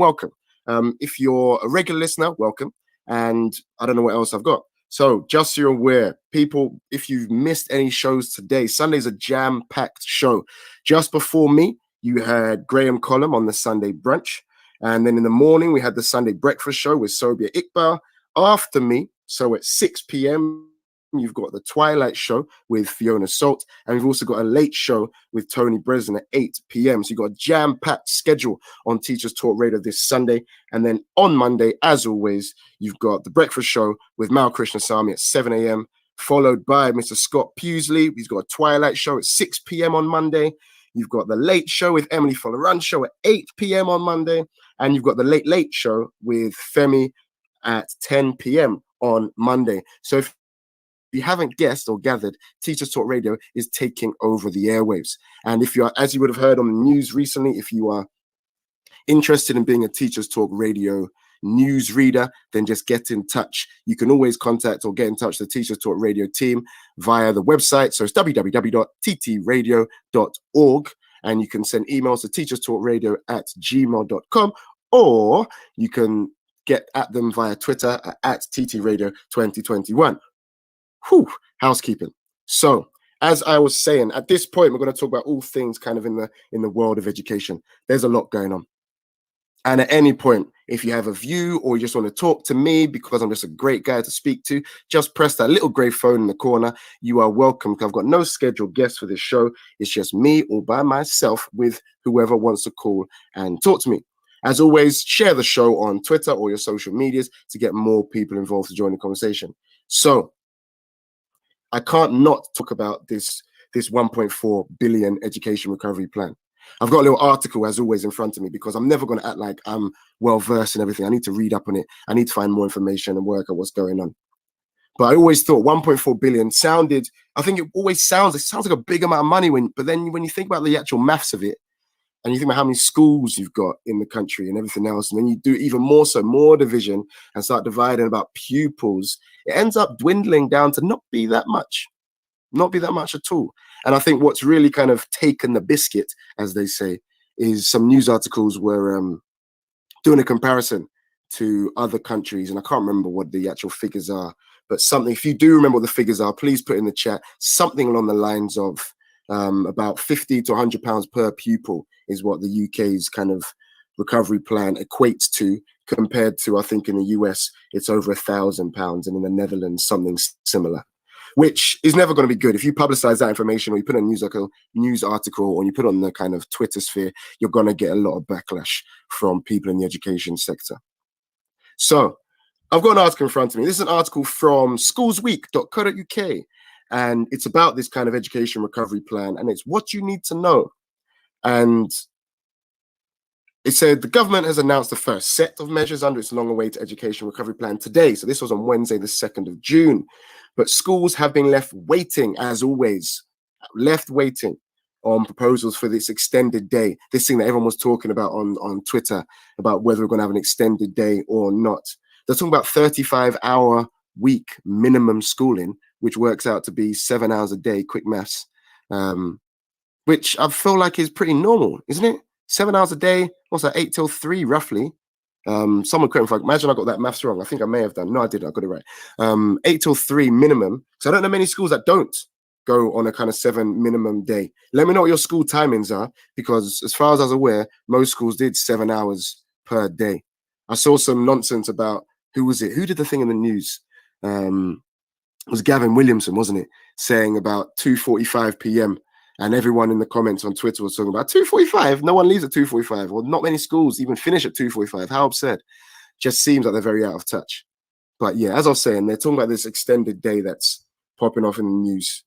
If you're a regular listener, welcome. And I don't know what else I've got. So just so you're aware, people, if you've missed any shows today, Sunday's a jam-packed show. Just before me, you had Graham Collum on the Sunday brunch. And then in the morning, we had the Sunday breakfast show with Sobia Iqbal. After me, so at 6 p.m., you've got the Twilight Show with Fiona Salt. And we've also got a late show with Tony Breslin at 8 p.m. So you've got a jam-packed schedule on Teachers Talk Radio this Sunday. And then on Monday, as always, you've got the breakfast show with Mal Krishnasamy at 7 a.m., followed by Mr. Scott Pewsley. He's got a Twilight Show at 6 p.m. on Monday. You've got the Late Show with Emily Folloran Show at 8 p.m. on Monday. And you've got the Late Show with Femi at 10 p.m. on Monday. So if you haven't guessed or gathered, Teachers Talk Radio is taking over the airwaves. And if you are, as you would have heard on the news recently, if you are interested in being a Teachers Talk Radio news reader, then just get in touch. You can always contact or get in touch with the Teachers Talk Radio team via the website. So it's www.ttradio.org. And you can send emails to teacherstalkradio@gmail.com, or you can get at them via Twitter at ttradio2021. Whew, housekeeping. So, as I was saying, at this point, we're going to talk about all things kind of in the world of education. There's a lot going on. And at any point, if you have a view or you just want to talk to me because I'm just a great guy to speak to, just press that little grey phone in the corner. You are welcome. I've got no scheduled guests for this show. It's just me all by myself with whoever wants to call and talk to me. As always, share the show on Twitter or your social medias to get more people involved to join the conversation. So, I can't not talk about this 1.4 billion education recovery plan. I've got a little article, as always, in front of me because I'm never going to act like I'm well-versed in everything. I need to read up on it. I need to find more information and work out what's going on. But I always thought 1.4 billion sounded, I think it sounds like a big amount of money, but then when you think about the actual maths of it, and you think about how many schools you've got in the country and everything else, and then you do even more division and start dividing about pupils, it ends up dwindling down to not be that much at all. And I think what's really kind of taken the biscuit, as they say, is some news articles were doing a comparison to other countries. And I can't remember what the actual figures are, but something, if you do remember what the figures are, please put in the chat, something along the lines of about £50 to £100 per pupil is what the UK's kind of recovery plan equates to, compared to, I think in the US, it's over £1,000, and in the Netherlands, something similar, which is never going to be good. If you publicize that information or you put a news article or you put on the kind of Twitter sphere, you're going to get a lot of backlash from people in the education sector. So I've got an article in front of me. This is an article from schoolsweek.co.uk. And it's about this kind of education recovery plan, and it's what you need to know. And it said the government has announced the first set of measures under its long-awaited education recovery plan today. So this was on Wednesday, the 2nd of June. But schools have been left waiting, as always, on proposals for this extended day. This thing that everyone was talking about on Twitter about whether we're going to have an extended day or not. They're talking about 35-hour week minimum schooling, which works out to be 7 hours a day, quick maths, which I feel like is pretty normal, isn't it? 7 hours a day, what's that, 8 till 3 roughly, Someone correct me if imagine I got that maths wrong. I think I may have done. No, I didn't. I got it right. 8 till 3 minimum. So I don't know many schools that don't go on a kind of 7 minimum day. Let me know what your school timings are, because as far as I was aware, most schools did 7 hours per day. I saw some nonsense about, who was it? Who did the thing in the news? It was Gavin Williamson, wasn't it? Saying about 2:45 p.m. And everyone in the comments on Twitter was talking about 2:45. No one leaves at 2:45, or not many schools even finish at 2:45. How absurd. Just seems like they're very out of touch. But yeah, as I was saying, they're talking about this extended day that's popping off in the news.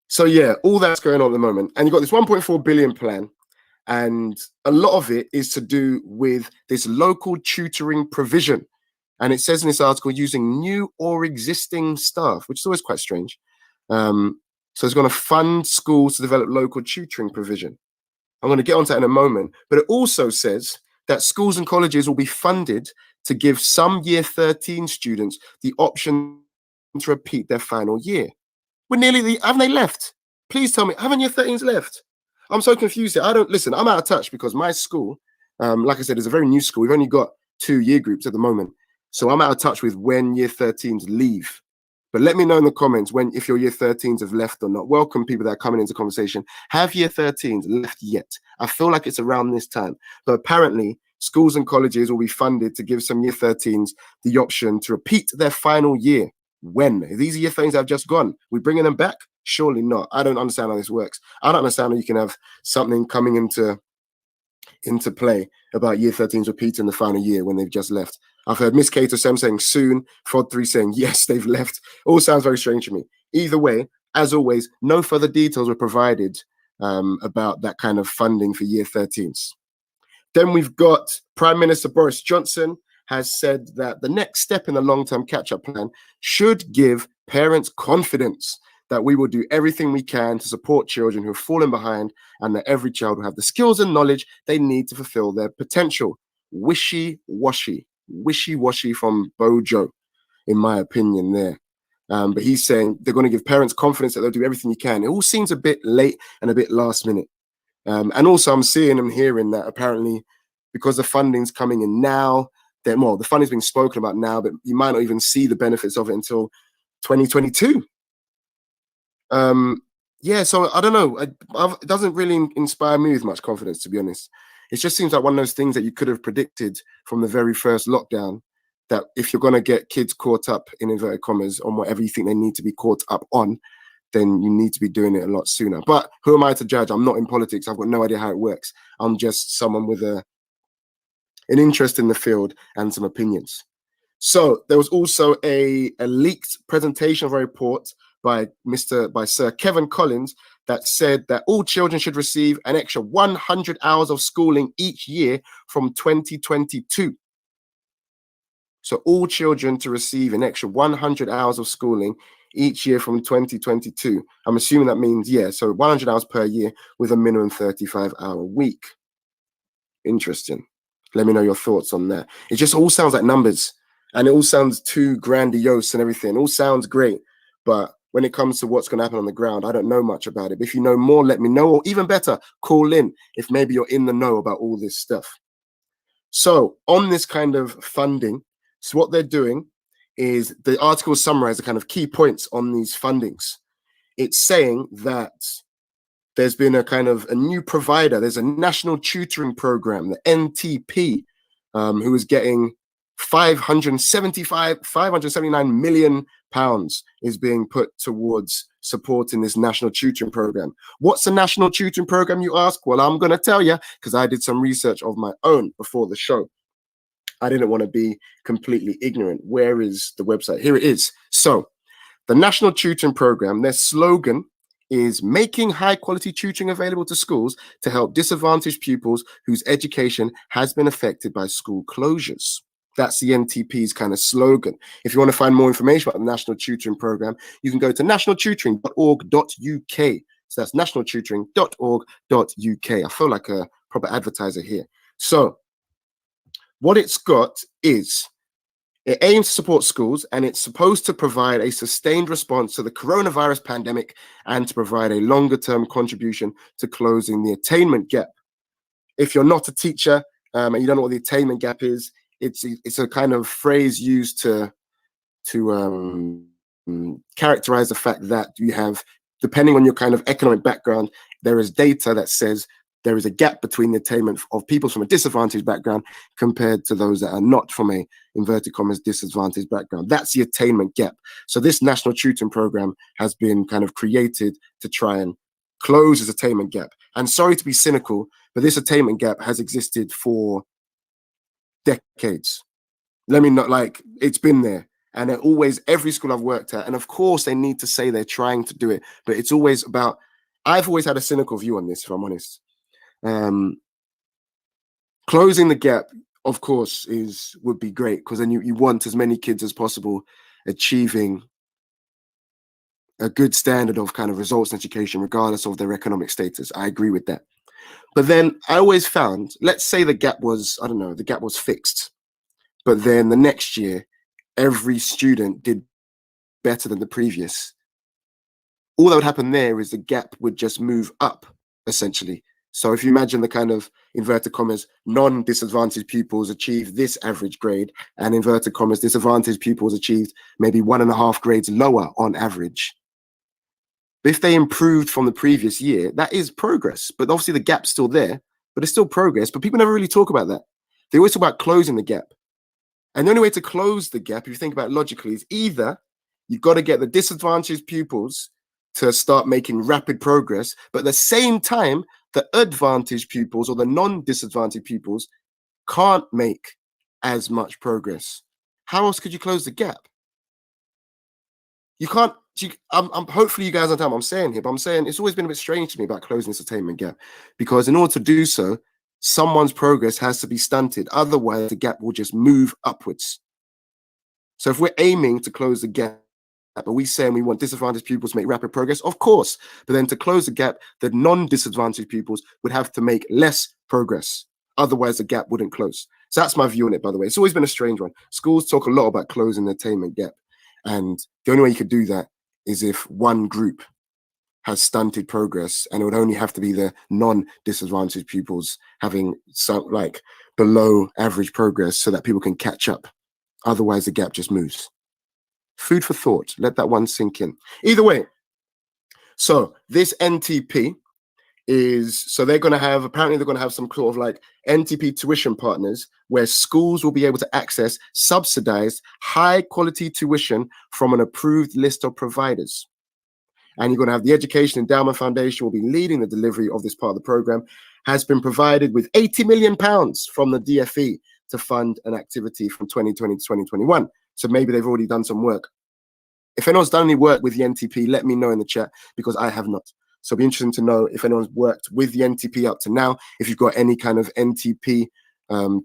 So yeah, all that's going on at the moment. And you've got this 1.4 billion plan. And a lot of it is to do with this local tutoring provision. And it says in this article, using new or existing staff, which is always quite strange. So it's going to fund schools to develop local tutoring provision. I'm going to get onto that in a moment. But it also says that schools and colleges will be funded to give some year 13 students the option to repeat their final year. We're nearly, haven't they left? Please tell me, haven't year 13s left? I'm so confused here. Listen, I'm out of touch because my school, like I said, is a very new school. We've only got 2 year groups at the moment. So I'm out of touch with when year 13s leave. But let me know in the comments if your year 13s have left or not. Welcome people that are coming into conversation. Have year 13s left yet? I feel like it's around this time. But apparently, schools and colleges will be funded to give some year 13s the option to repeat their final year. When? These are year 13s that have just gone. We bringing them back? Surely not. I don't understand how this works. I don't understand how you can have something coming into play about year 13s repeating the final year when they've just left. I've heard Miss Kato Sem saying soon, Fod3 saying yes, they've left. All sounds very strange to me. Either way, as always, no further details were provided about that kind of funding for year 13s. Then we've got Prime Minister Boris Johnson has said that the next step in the long-term catch-up plan should give parents confidence that we will do everything we can to support children who have fallen behind, and that every child will have the skills and knowledge they need to fulfill their potential. Wishy-washy from Bojo, in my opinion there. But he's saying they're going to give parents confidence that they'll do everything you can. It all seems a bit late and a bit last minute. And also I'm seeing and hearing that apparently because the funding's coming in now, the funding's being spoken about now, but you might not even see the benefits of it until 2022. So I don't know. It doesn't really inspire me with much confidence, to be honest. It just seems like one of those things that you could have predicted from the very first lockdown, that if you're going to get kids caught up, in inverted commas, on whatever you think they need to be caught up on, then you need to be doing it a lot sooner. But who am I to judge? I'm not in politics. I've got no idea how it works. I'm just someone with an interest in the field and some opinions. So there was also a leaked presentation of a report by Sir Kevin Collins that said that all children should receive an extra 100 hours of schooling each year from 2022. So all children to receive an extra 100 hours of schooling each year from 2022. I'm assuming that means, so 100 hours per year with a minimum 35-hour week. Interesting. Let me know your thoughts on that. It just all sounds like numbers, and it all sounds too grandiose and everything. It all sounds great, but when it comes to what's going to happen on the ground, I don't know much about it. But if you know more, let me know. Or even better, call in if maybe you're in the know about all this stuff. So on this kind of funding, so what they're doing is the article summarizes the kind of key points on these fundings. It's saying that there's been a new provider. There's a national tutoring program, the NTP, who is getting 579 million pounds is being put towards supporting this national tutoring program. What's a national tutoring program, you ask? Well, I'm going to tell you, because I did some research of my own before the show. I didn't want to be completely ignorant. Where is the website? Here it is. So the national tutoring program, their slogan is making high quality tutoring available to schools to help disadvantaged pupils whose education has been affected by school closures. That's the NTP's kind of slogan. If you want to find more information about the National Tutoring Program, you can go to nationaltutoring.org.uk. So that's nationaltutoring.org.uk. I feel like a proper advertiser here. So what it's got is it aims to support schools, and it's supposed to provide a sustained response to the coronavirus pandemic and to provide a longer-term contribution to closing the attainment gap. If you're not a teacher, and you don't know what the attainment gap is, it's a kind of phrase used to characterize the fact that you have, depending on your kind of economic background, there is data that says there is a gap between the attainment of people from a disadvantaged background compared to those that are not from a, inverted commas, disadvantaged background. That's the attainment gap. So this national tutoring program has been kind of created to try and close this attainment gap. And sorry to be cynical, but this attainment gap has existed for decades. Let me not, like, it's been there. And always, every school I've worked at, and of course they need to say they're trying to do it, but it's always about, I've always had a cynical view on this, if I'm honest. Closing the gap, of course, would be great, because then you want as many kids as possible achieving a good standard of kind of results in education, regardless of their economic status. I agree with that. But then I always found, let's say the gap was, I don't know, the gap was fixed, but then the next year, every student did better than the previous. All that would happen there is the gap would just move up, essentially. So if you imagine the kind of, inverted commas, non-disadvantaged pupils achieve this average grade, and inverted commas, disadvantaged pupils achieved maybe 1.5 grades lower on average. But if they improved from the previous year, that is progress. But obviously the gap's still there, but it's still progress. But people never really talk about that. They always talk about closing the gap. And the only way to close the gap, if you think about it logically, is either you've got to get the disadvantaged pupils to start making rapid progress, but at the same time, the advantaged pupils or the non-disadvantaged pupils can't make as much progress. How else could you close the gap? You can't. I'm hopefully you guys understand what I'm saying here, but I'm saying it's always been a bit strange to me about closing this attainment gap, because in order to do so, someone's progress has to be stunted. Otherwise, the gap will just move upwards. So if we're aiming to close the gap, are we saying we want disadvantaged pupils to make rapid progress? Of course. But then to close the gap, the non-disadvantaged pupils would have to make less progress. Otherwise, the gap wouldn't close. So that's my view on it, by the way. It's always been a strange one. Schools talk a lot about closing the attainment gap. And the only way you could do that is if one group has stunted progress, and it would only have to be the non-disadvantaged pupils having some, like, below average progress, so that people can catch up. Otherwise, the gap just moves. Food for thought. Let that one sink in. Either way, so this NTP is, so they're going to have, apparently they're going to have some sort of like NTP tuition partners where schools will be able to access subsidized high quality tuition from an approved list of providers. And you're going to have the Education Endowment Foundation will be leading the delivery of this part of the program, has been provided with £80 million from the DFE to fund an activity from 2020 to 2021. So maybe they've already done some work. If anyone's done any work with the NTP, let me know in the chat, because I have not. So it'll be interesting to know if anyone's worked with the NTP up to now. If you've got any kind of NTP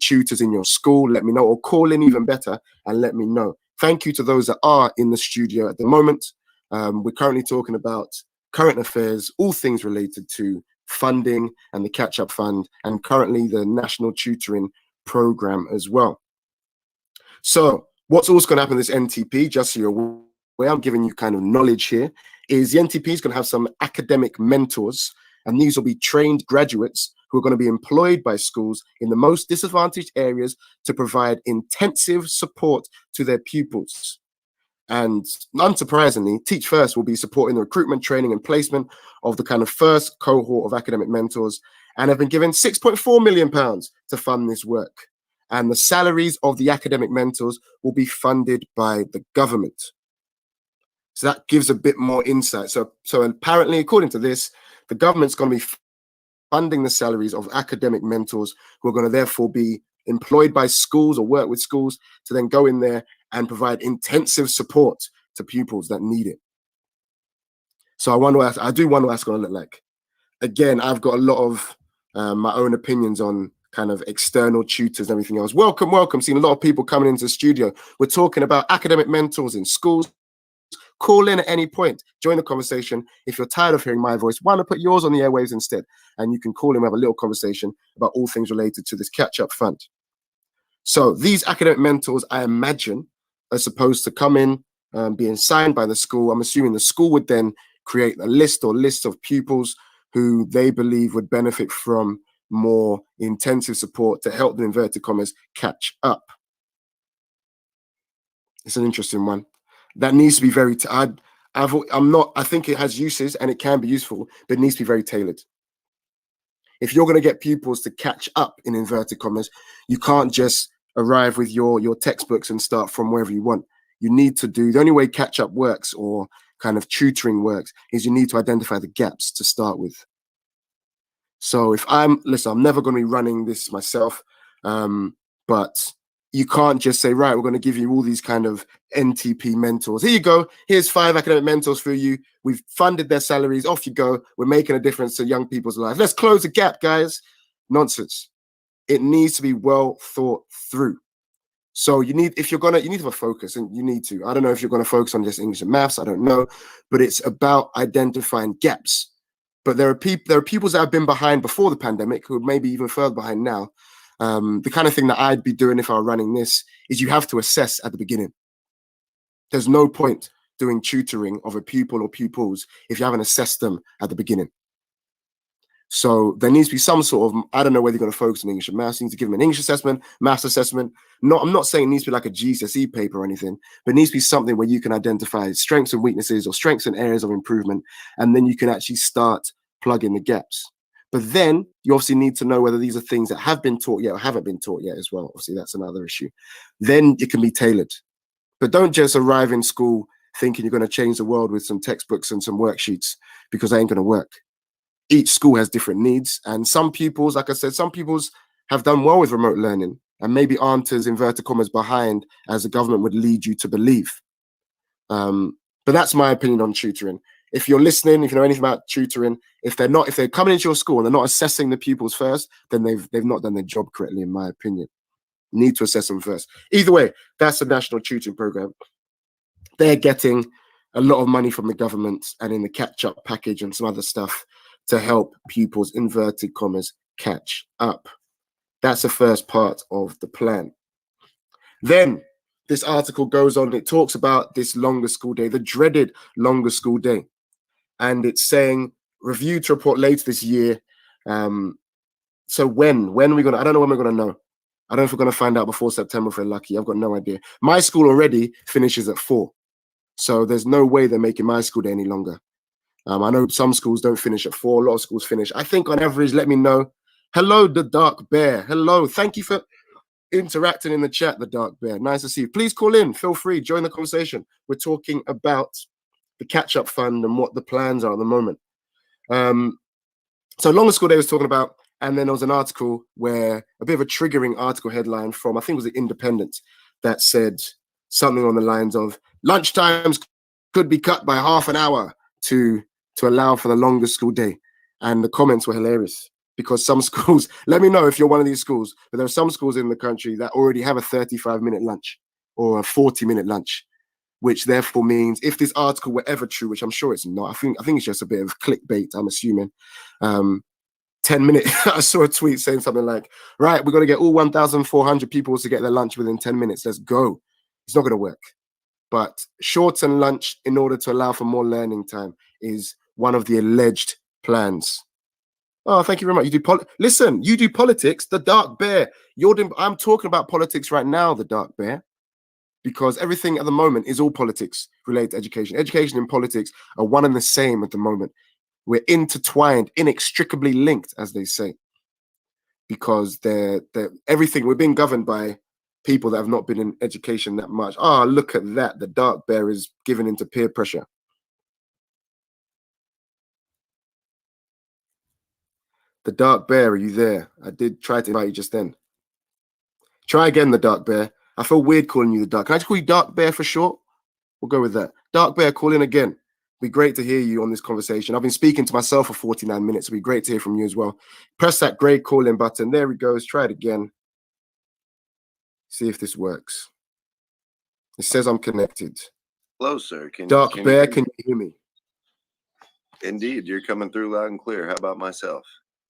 tutors in your school, let me know, or call in, even better, and let me know. Thank you to those that are in the studio at the moment. We're currently talking about current affairs, all things related to funding and the catch-up fund, and currently the national tutoring program as well. So what's also going to happen in this NTP, just so you're aware, I'm giving you kind of knowledge here, is the NTP is going to have some academic mentors, and these will be trained graduates who are going to be employed by schools in the most disadvantaged areas to provide intensive support to their pupils. And unsurprisingly, Teach First will be supporting the recruitment, training, and placement of the kind of first cohort of academic mentors, and have been given £6.4 million to fund this work. And the salaries of the academic mentors will be funded by the government. So that gives a bit more insight. So apparently, according to this, the government's going to be funding the salaries of academic mentors who are going to therefore be employed by schools or work with schools to then go in there and provide intensive support to pupils that need it. So I do want to ask what it look like. Again, I've got a lot of my own opinions on kind of external tutors and everything else. Welcome. Seeing a lot of people coming into the studio. We're talking about academic mentors in schools. Call in at any point. Join the conversation. If you're tired of hearing my voice, why not put yours on the airwaves instead? And you can call in and have a little conversation about all things related to this catch-up fund. So these academic mentors, I imagine, are supposed to come in, being signed by the school. I'm assuming the school would then create a list of pupils who they believe would benefit from more intensive support to help the inverted commas catch up. It's an interesting one. That needs to be very, I think it has uses and it can be useful, but it needs to be very tailored. If you're going to get pupils to catch up in inverted commas, you can't just arrive with your textbooks and start from wherever you want. You need to the only way catch up works or kind of tutoring works is you need to identify the gaps to start with. So I'm never going to be running this myself, but you can't just say, right, we're going to give you all these kind of NTP mentors. Here you go. Here's 5 academic mentors for you. We've funded their salaries. Off you go. We're making a difference to young people's lives. Let's close the gap, guys. Nonsense. It needs to be well thought through. So you need to have a focus, and you need to. I don't know if you're going to focus on just English and maths. I don't know, but it's about identifying gaps. But there are pupils that have been behind before the pandemic who are maybe even further behind now. The kind of thing that I'd be doing if I were running this is you have to assess at the beginning. There's no point doing tutoring of a pupil or pupils if you haven't assessed them at the beginning. So there needs to be some sort of, I don't know whether you're going to focus on English and maths. You need to give them an English assessment, maths assessment. I'm not saying it needs to be like a GCSE paper or anything, but it needs to be something where you can identify strengths and weaknesses or strengths and areas of improvement, and then you can actually start plugging the gaps. But then you obviously need to know whether these are things that have been taught yet or haven't been taught yet as well. Obviously, that's another issue. Then it can be tailored. But don't just arrive in school thinking you're going to change the world with some textbooks and some worksheets, because they ain't going to work. Each school has different needs. And some pupils, like I said, some pupils have done well with remote learning and maybe aren't as inverted commas behind as the government would lead you to believe. But that's my opinion on tutoring. If you're listening, if you know anything about tutoring, if they're coming into your school and they're not assessing the pupils first, then they've not done their job correctly, in my opinion. Need to assess them first. Either way, that's the national tutoring program. They're getting a lot of money from the government and in the catch-up package and some other stuff to help pupils, inverted commas, catch up. That's the first part of the plan. Then this article goes on, it talks about this longer school day, the dreaded longer school day. And it's saying, review to report later this year. So when are we going to, I don't know when we're going to know. I don't know if we're going to find out before September if we're lucky. I've got no idea. My school already finishes at 4. So there's no way they're making my school day any longer. I know some schools don't finish at 4. A lot of schools finish. I think on average, let me know. Hello, the Dark Bear. Hello. Thank you for interacting in the chat, the Dark Bear. Nice to see you. Please call in. Feel free. Join the conversation. We're talking about the catch-up fund and what the plans are at the moment. So longer school day was talking about, and then there was an article where a bit of a triggering article headline from, I think it was the Independent, that said something on the lines of lunchtimes could be cut by half an hour to allow for the longer school day. And the comments were hilarious because some schools, let me know if you're one of these schools, but there are some schools in the country that already have a 35-minute lunch or a 40-minute lunch, which therefore means if this article were ever true, which I'm sure it's not, I think it's just a bit of clickbait, I'm assuming. 10 minutes, I saw a tweet saying something like, right, we're going to get all 1,400 people to get their lunch within 10 minutes. Let's go. It's not going to work. But shorten lunch in order to allow for more learning time is one of the alleged plans. Oh, thank you very much. Listen, you do politics, the Dark Bear. I'm talking about politics right now, the Dark Bear, because everything at the moment is all politics related to education. Education and politics are one and the same at the moment. We're intertwined, inextricably linked, as they say, because they're everything. We're being governed by people that have not been in education that much. Oh, look at that. The Dark Bear is given into peer pressure. The Dark Bear, are you there? I did try to invite you just then. Try again, the Dark Bear. I feel weird calling you the Dark. Can I just call you Dark Bear for short? We'll go with that. Dark Bear, call in again. It'd be great to hear you on this conversation. I've been speaking to myself for 49 minutes. It'd be great to hear from you as well. Press that grey call-in button. There he goes. Try it again. See if this works. It says I'm connected. Hello, sir. Dark Bear, can you hear me? Indeed, you're coming through loud and clear. How about myself?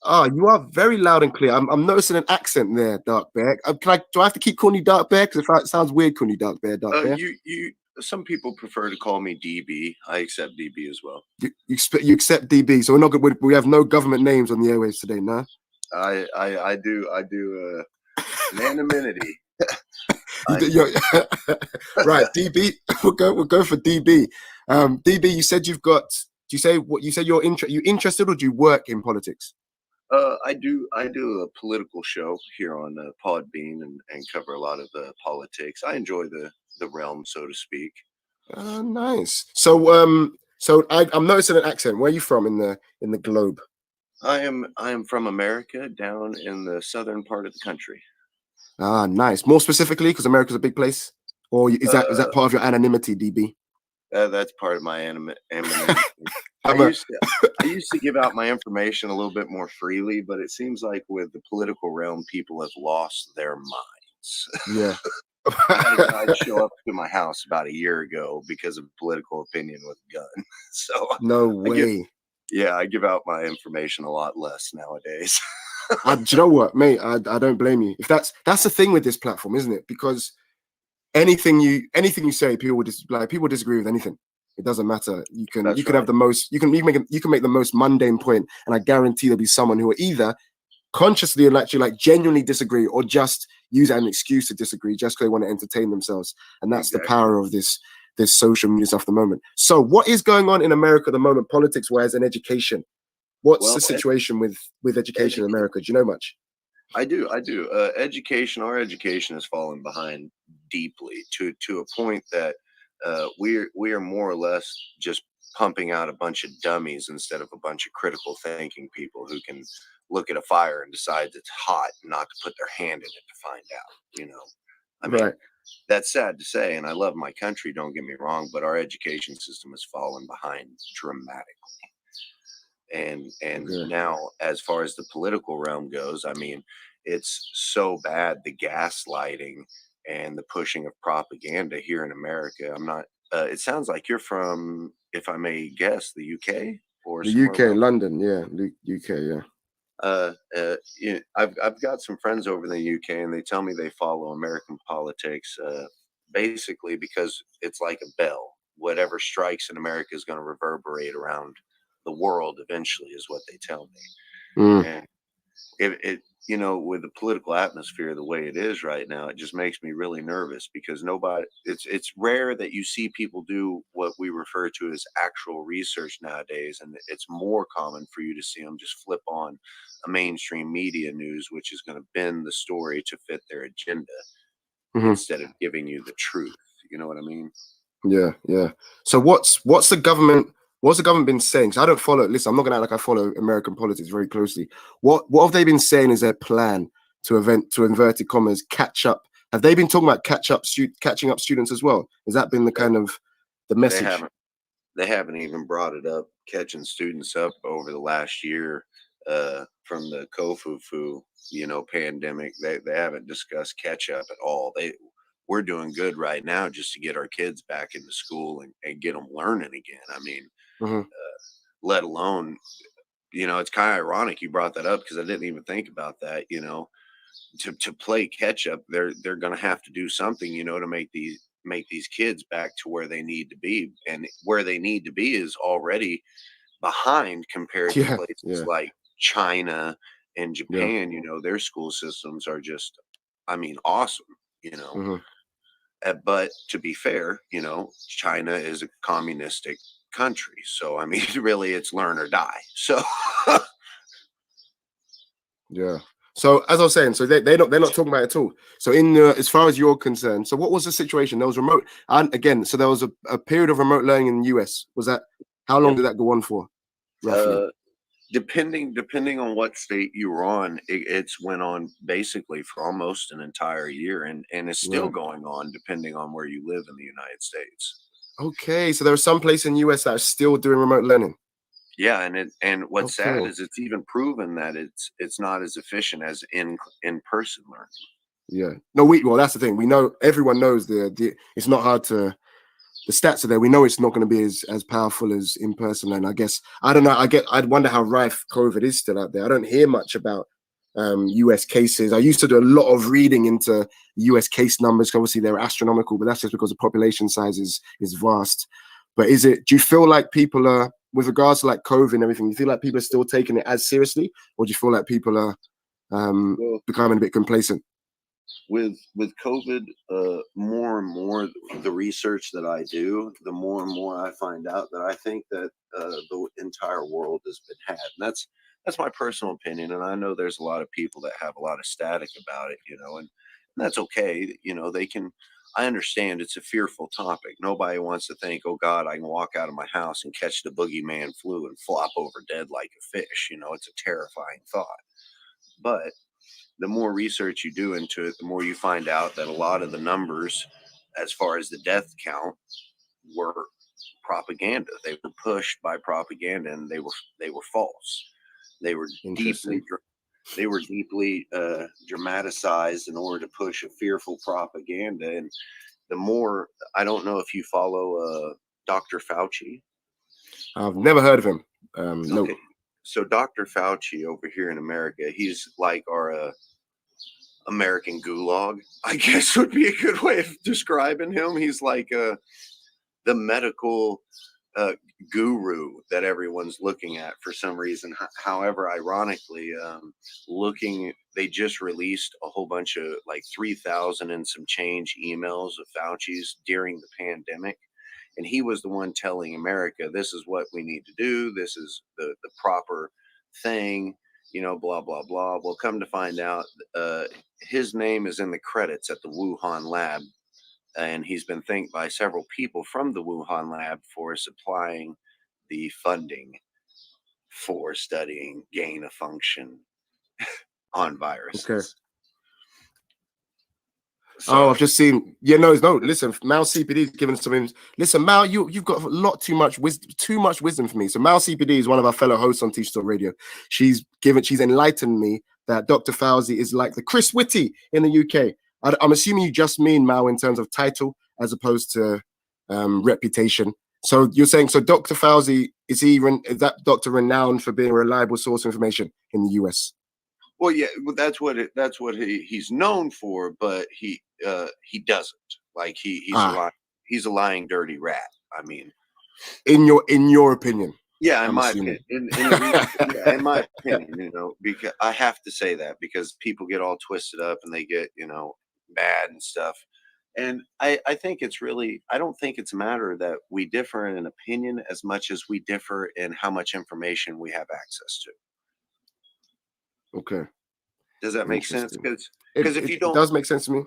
Oh, you are very loud and clear. I'm noticing an accent there, Dark Bear. Do I have to keep calling you Dark Bear? Because it sounds weird calling you Dark Bear, Dark Bear. Some people prefer to call me DB. I accept DB as well. You accept DB, so we're not good. We have no government names on the airwaves today, no? I do anonymity. Right, DB. We'll go for DB. DB, you said you've got. Do you say what you said? You interested, or do you work in politics? I do a political show here on Podbean and cover a lot of politics. I enjoy the realm, so to speak. Nice. So I'm noticing an accent. Where are you from in the globe? I am from America, down in the southern part of the country. Ah, nice. More specifically, because America's a big place, or is that part of your anonymity, DB? That's part of my anonymity. I used to give out my information a little bit more freely, but it seems like with the political realm, people have lost their minds. Yeah. I had a guy show up to my house about a year ago because of political opinion with a gun. So no way. I give out my information a lot less nowadays. Do you know what, mate? I don't blame you. If that's the thing with this platform, isn't it? Because anything you say, people disagree with anything. It doesn't matter. You can have the most. You can make the most mundane point, and I guarantee there'll be someone who will either consciously and actually genuinely disagree, or just use an excuse to disagree just because they want to entertain themselves. And that's the power of this social media stuff at the moment. So, what is going on in America at the moment, politics-wise and education? What's the situation with education in America? Do you know much? I do. Our education has fallen behind deeply to a point that we are more or less just pumping out a bunch of dummies instead of a bunch of critical thinking people who can look at a fire and decide it's hot, not to put their hand in it to find out. I mean, that's sad to say, and I love my country. Don't get me wrong, but our education system has fallen behind dramatically. And now, as far as the political realm goes, I mean, it's so bad, the gaslighting and the pushing of propaganda here in America. I'm not. It sounds like you're from, if I may guess, the UK or the UK, else? London. Yeah, the UK. Yeah. I've got some friends over in the UK, and they tell me they follow American politics basically because it's like a bell. Whatever strikes in America is going to reverberate around the world eventually, is what they tell me. And it with the political atmosphere the way it is right now, it just makes me really nervous because it's rare that you see people do what we refer to as actual research nowadays, and it's more common for you to see them just flip on a mainstream media news, which is going to bend the story to fit their agenda instead of giving you the truth. You know what I mean? Yeah. So what's the government? What's the government been saying? So I don't follow. Listen, I'm not gonna act like I follow American politics very closely. What have they been saying is their plan to inverted commas catch up? Have they been talking about catching up students as well? Has that been the kind of the message? They haven't even brought it up, catching students up over the last year from the Kofufu, pandemic. They haven't discussed catch up at all. We're doing good right now just to get our kids back into school and get them learning again. I mean, let alone, it's kind of ironic you brought that up because I didn't even think about that. To play catch up, they're going to have to do something, to make these kids back to where they need to be, and where they need to be is already behind compared to places like China and Japan. Their school systems are just, awesome. But to be fair, China is a communistic country. So, really it's learn or die. So, yeah. So as I was saying, so they're not talking about it at all. So as far as you're concerned, so what was the situation? There was remote, and again, so there was a period of remote learning in the US. Was that, how long did that go on for, roughly? Depending on what state you were on, it's went on basically for almost an entire year, and it's still going on depending on where you live in the United States. Okay, so there are some places in the US that are still doing remote learning. Yeah, and what's sad is it's even proven that it's not as efficient as in-person learning. Yeah. No, well, that's the thing. We know, everyone knows it's not hard to. The stats are there. We know it's not going to be as powerful as in person. And I guess, I don't know. I'd wonder how rife COVID is still out there. I don't hear much about US cases. I used to do a lot of reading into US case numbers. Obviously, they're astronomical, but that's just because the population size is vast. But do you feel like people are, with regards to like COVID and everything, you feel like people are still taking it as seriously, or do you feel like people are Well, becoming a bit complacent? with COVID, more and more the research that I do, the more and more I find out that I think that the entire world has been had. And that's my personal opinion. And I know there's a lot of people that have a lot of static about it, and that's okay. They can. I understand it's a fearful topic. Nobody wants to think, oh God, I can walk out of my house and catch the boogeyman flu and flop over dead like a fish. It's a terrifying thought. But the more research you do into it, the more you find out that a lot of the numbers, as far as the death count, were propaganda. They were pushed by propaganda, and they were false. They were Interesting. deeply dramatized in order to push a fearful propaganda. And the more, I don't know if you follow Dr. Fauci. I've never heard of him. No. Okay. So Dr. Fauci over here in America, he's like our American gulag, I guess would be a good way of describing him. He's like the medical guru that everyone's looking at for some reason. However, ironically, they just released a whole bunch of like 3,000 and some change emails of Fauci's during the pandemic. And he was the one telling America, this is what we need to do. This is the proper thing, blah, blah, blah. Well, come to find out, his name is in the credits at the Wuhan lab. And he's been thanked by several people from the Wuhan lab for supplying the funding for studying gain of function on viruses. Okay. So, I've just seen. Yeah, no. Listen, Mal CPD is giving some. Listen, Mal, you've got a lot too much wisdom for me. So Mal CPD is one of our fellow hosts on Teach Talk Radio. She's enlightened me that Dr. Fauci is like the Chris Whitty in the UK. I'm assuming you just mean Mal in terms of title as opposed to reputation. So you're saying Dr. Fauci is that doctor renowned for being a reliable source of information in the US? Well, yeah, that's what he's known for, but he doesn't. Like he's a lying, dirty rat. I mean, in your opinion. Yeah, in my opinion, in my opinion, because I have to say that because people get all twisted up and they get mad and stuff. And I think I don't think it's a matter that we differ in an opinion as much as we differ in how much information we have access to. Okay. Does that make sense? Because if you it don't, does make sense to me.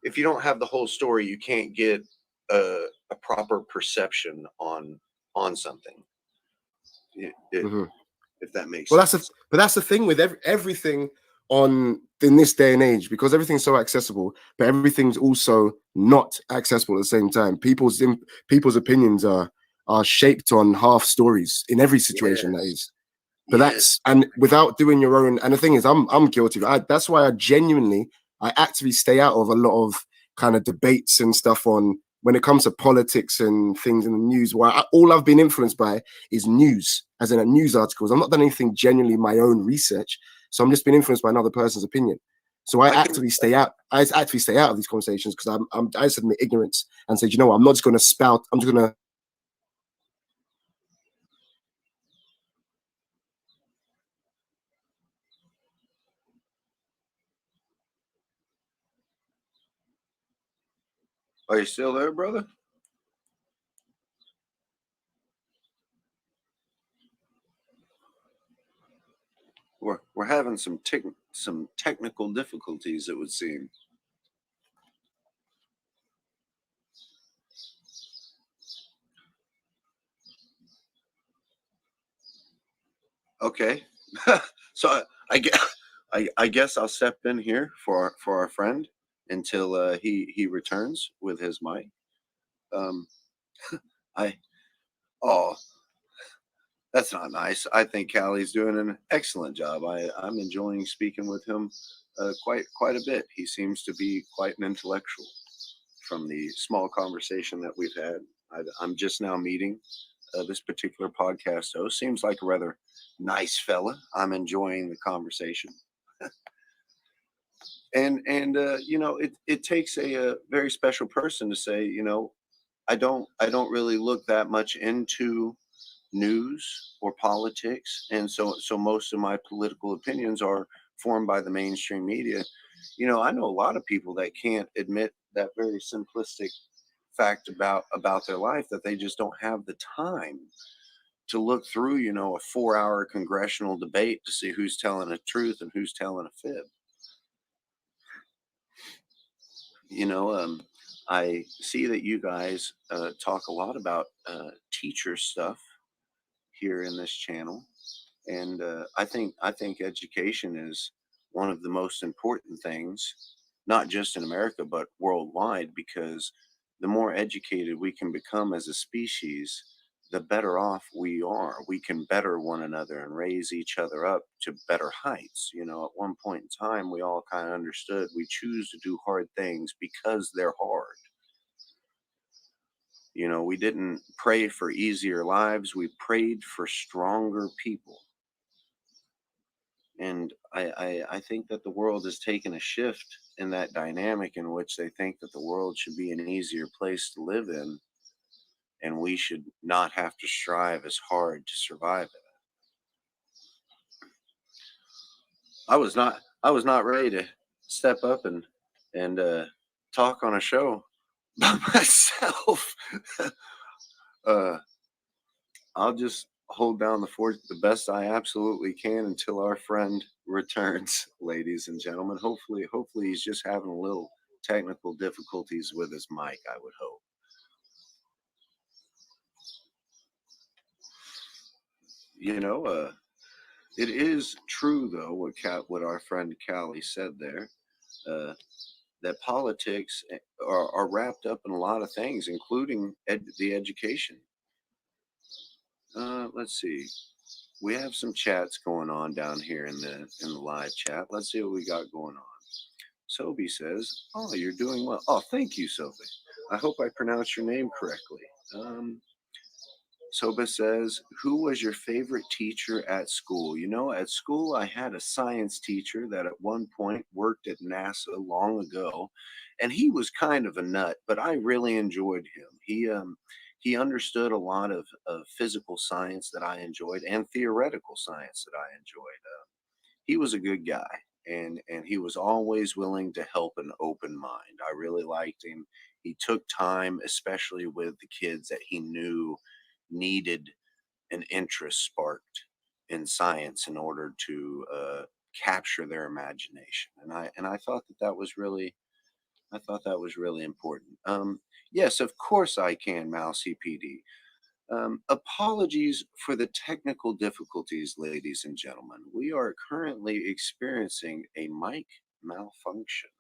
If you don't have the whole story, you can't get a proper perception on something. If that makes sense. That's the thing with everything in this day and age, because everything's so accessible, but everything's also not accessible at the same time. People's opinions are shaped on half stories in every situation. That is. But that's, and without doing your own, and the thing is, I'm guilty. That's why I actively stay out of a lot of kind of debates and stuff on when it comes to politics and things in the news. All I've been influenced by is news, as in news articles. I'm not done anything genuinely my own research, so I'm just been influenced by another person's opinion. So I actively stay out. I actually stay out of these conversations because I just admit ignorance and say, you know what, I'm not just going to spout. I'm just going to. Are you still there, brother? We're having some technical difficulties, it would seem. Okay, so I guess I'll step in here for our friend until he returns with his mic. That's not nice. I think Callie's doing an excellent job. I'm enjoying speaking with him quite a bit. He seems to be quite an intellectual from the small conversation that we've had. I'm just now meeting this particular podcast host. Seems like a rather nice fella. I'm enjoying the conversation. and it takes a very special person to say, I don't really look that much into news or politics, and so most of my political opinions are formed by the mainstream media. You know, I know a lot of people that can't admit that very simplistic fact about their life, that they just don't have the time to look through, you know, a 4-hour congressional debate to see who's telling the truth and who's telling a fib. You know, I see that you guys talk a lot about teacher stuff here in this channel, and I think education is one of the most important things, not just in America but worldwide, because the more educated we can become as a species, the better off we are. We can better one another and raise each other up to better heights. You know, at one point in time, we all kind of understood we choose to do hard things because they're hard. You know, we didn't pray for easier lives, we prayed for stronger people. And I think that the world has taken a shift in that dynamic, in which they think that the world should be an easier place to live in, and we should not have to strive as hard to survive it. I was not ready to step up and talk on a show by myself. I'll just hold down the fort the best I absolutely can until our friend returns, ladies and gentlemen. Hopefully he's just having a little technical difficulties with his mic, I would hope. You know, it is true though what our friend Callie said there, that politics are wrapped up in a lot of things, including the education. Let's see. We have some chats going on down here in the live chat. Let's see what we got going on. Sophie says, "Oh, you're doing well." Oh, thank you, Sophie. I hope I pronounced your name correctly. Soba says, "Who was your favorite teacher at school?" You know, at school, I had a science teacher that at one point worked at NASA long ago, and he was kind of a nut, but I really enjoyed him. He understood a lot of physical science that I enjoyed, and theoretical science that I enjoyed. He was a good guy, and he was always willing to help an open mind. I really liked him. He took time, especially with the kids that he knew needed an interest sparked in science in order to capture their imagination. And I thought that was really important. Yes, of course I can, Mousy PD. Apologies for the technical difficulties, ladies and gentlemen. We are currently experiencing a mic malfunction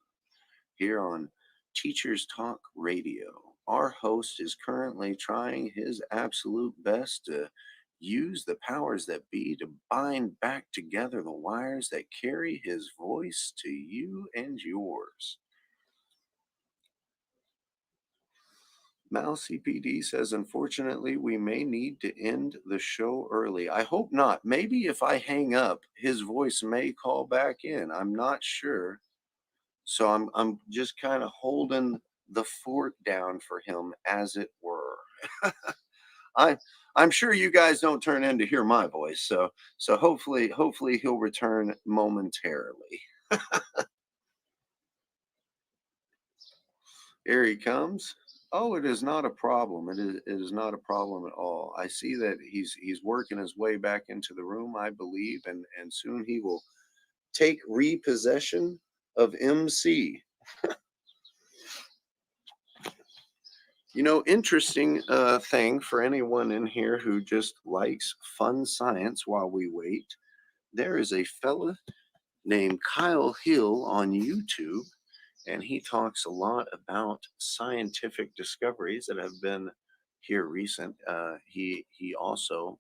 here on Teachers Talk Radio. Our host is currently trying his absolute best to use the powers that be to bind back together the wires that carry his voice to you and yours. Mal CPD says, "Unfortunately, we may need to end the show early." I hope not. Maybe if I hang up, his voice may call back in. I'm not sure. So I'm just kind of holding the fort down for him, as it were. I'm sure you guys don't turn in to hear my voice, so hopefully he'll return momentarily. Here he comes. Oh, it is not a problem. It is not a problem at all. I see that he's working his way back into the room, I believe, and soon he will take repossession of MC. You know, interesting thing for anyone in here who just likes fun science while we wait. There is a fella named Kyle Hill on YouTube, and he talks a lot about scientific discoveries that have been here recent. He also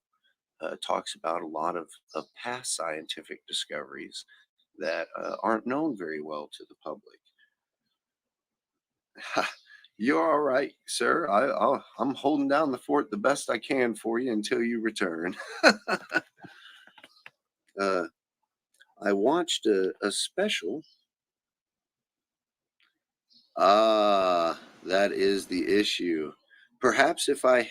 talks about a lot of past scientific discoveries that aren't known very well to the public. You're all right, sir. I'm holding down the fort the best I can for you until you return. I watched a special. That is the issue. Perhaps if I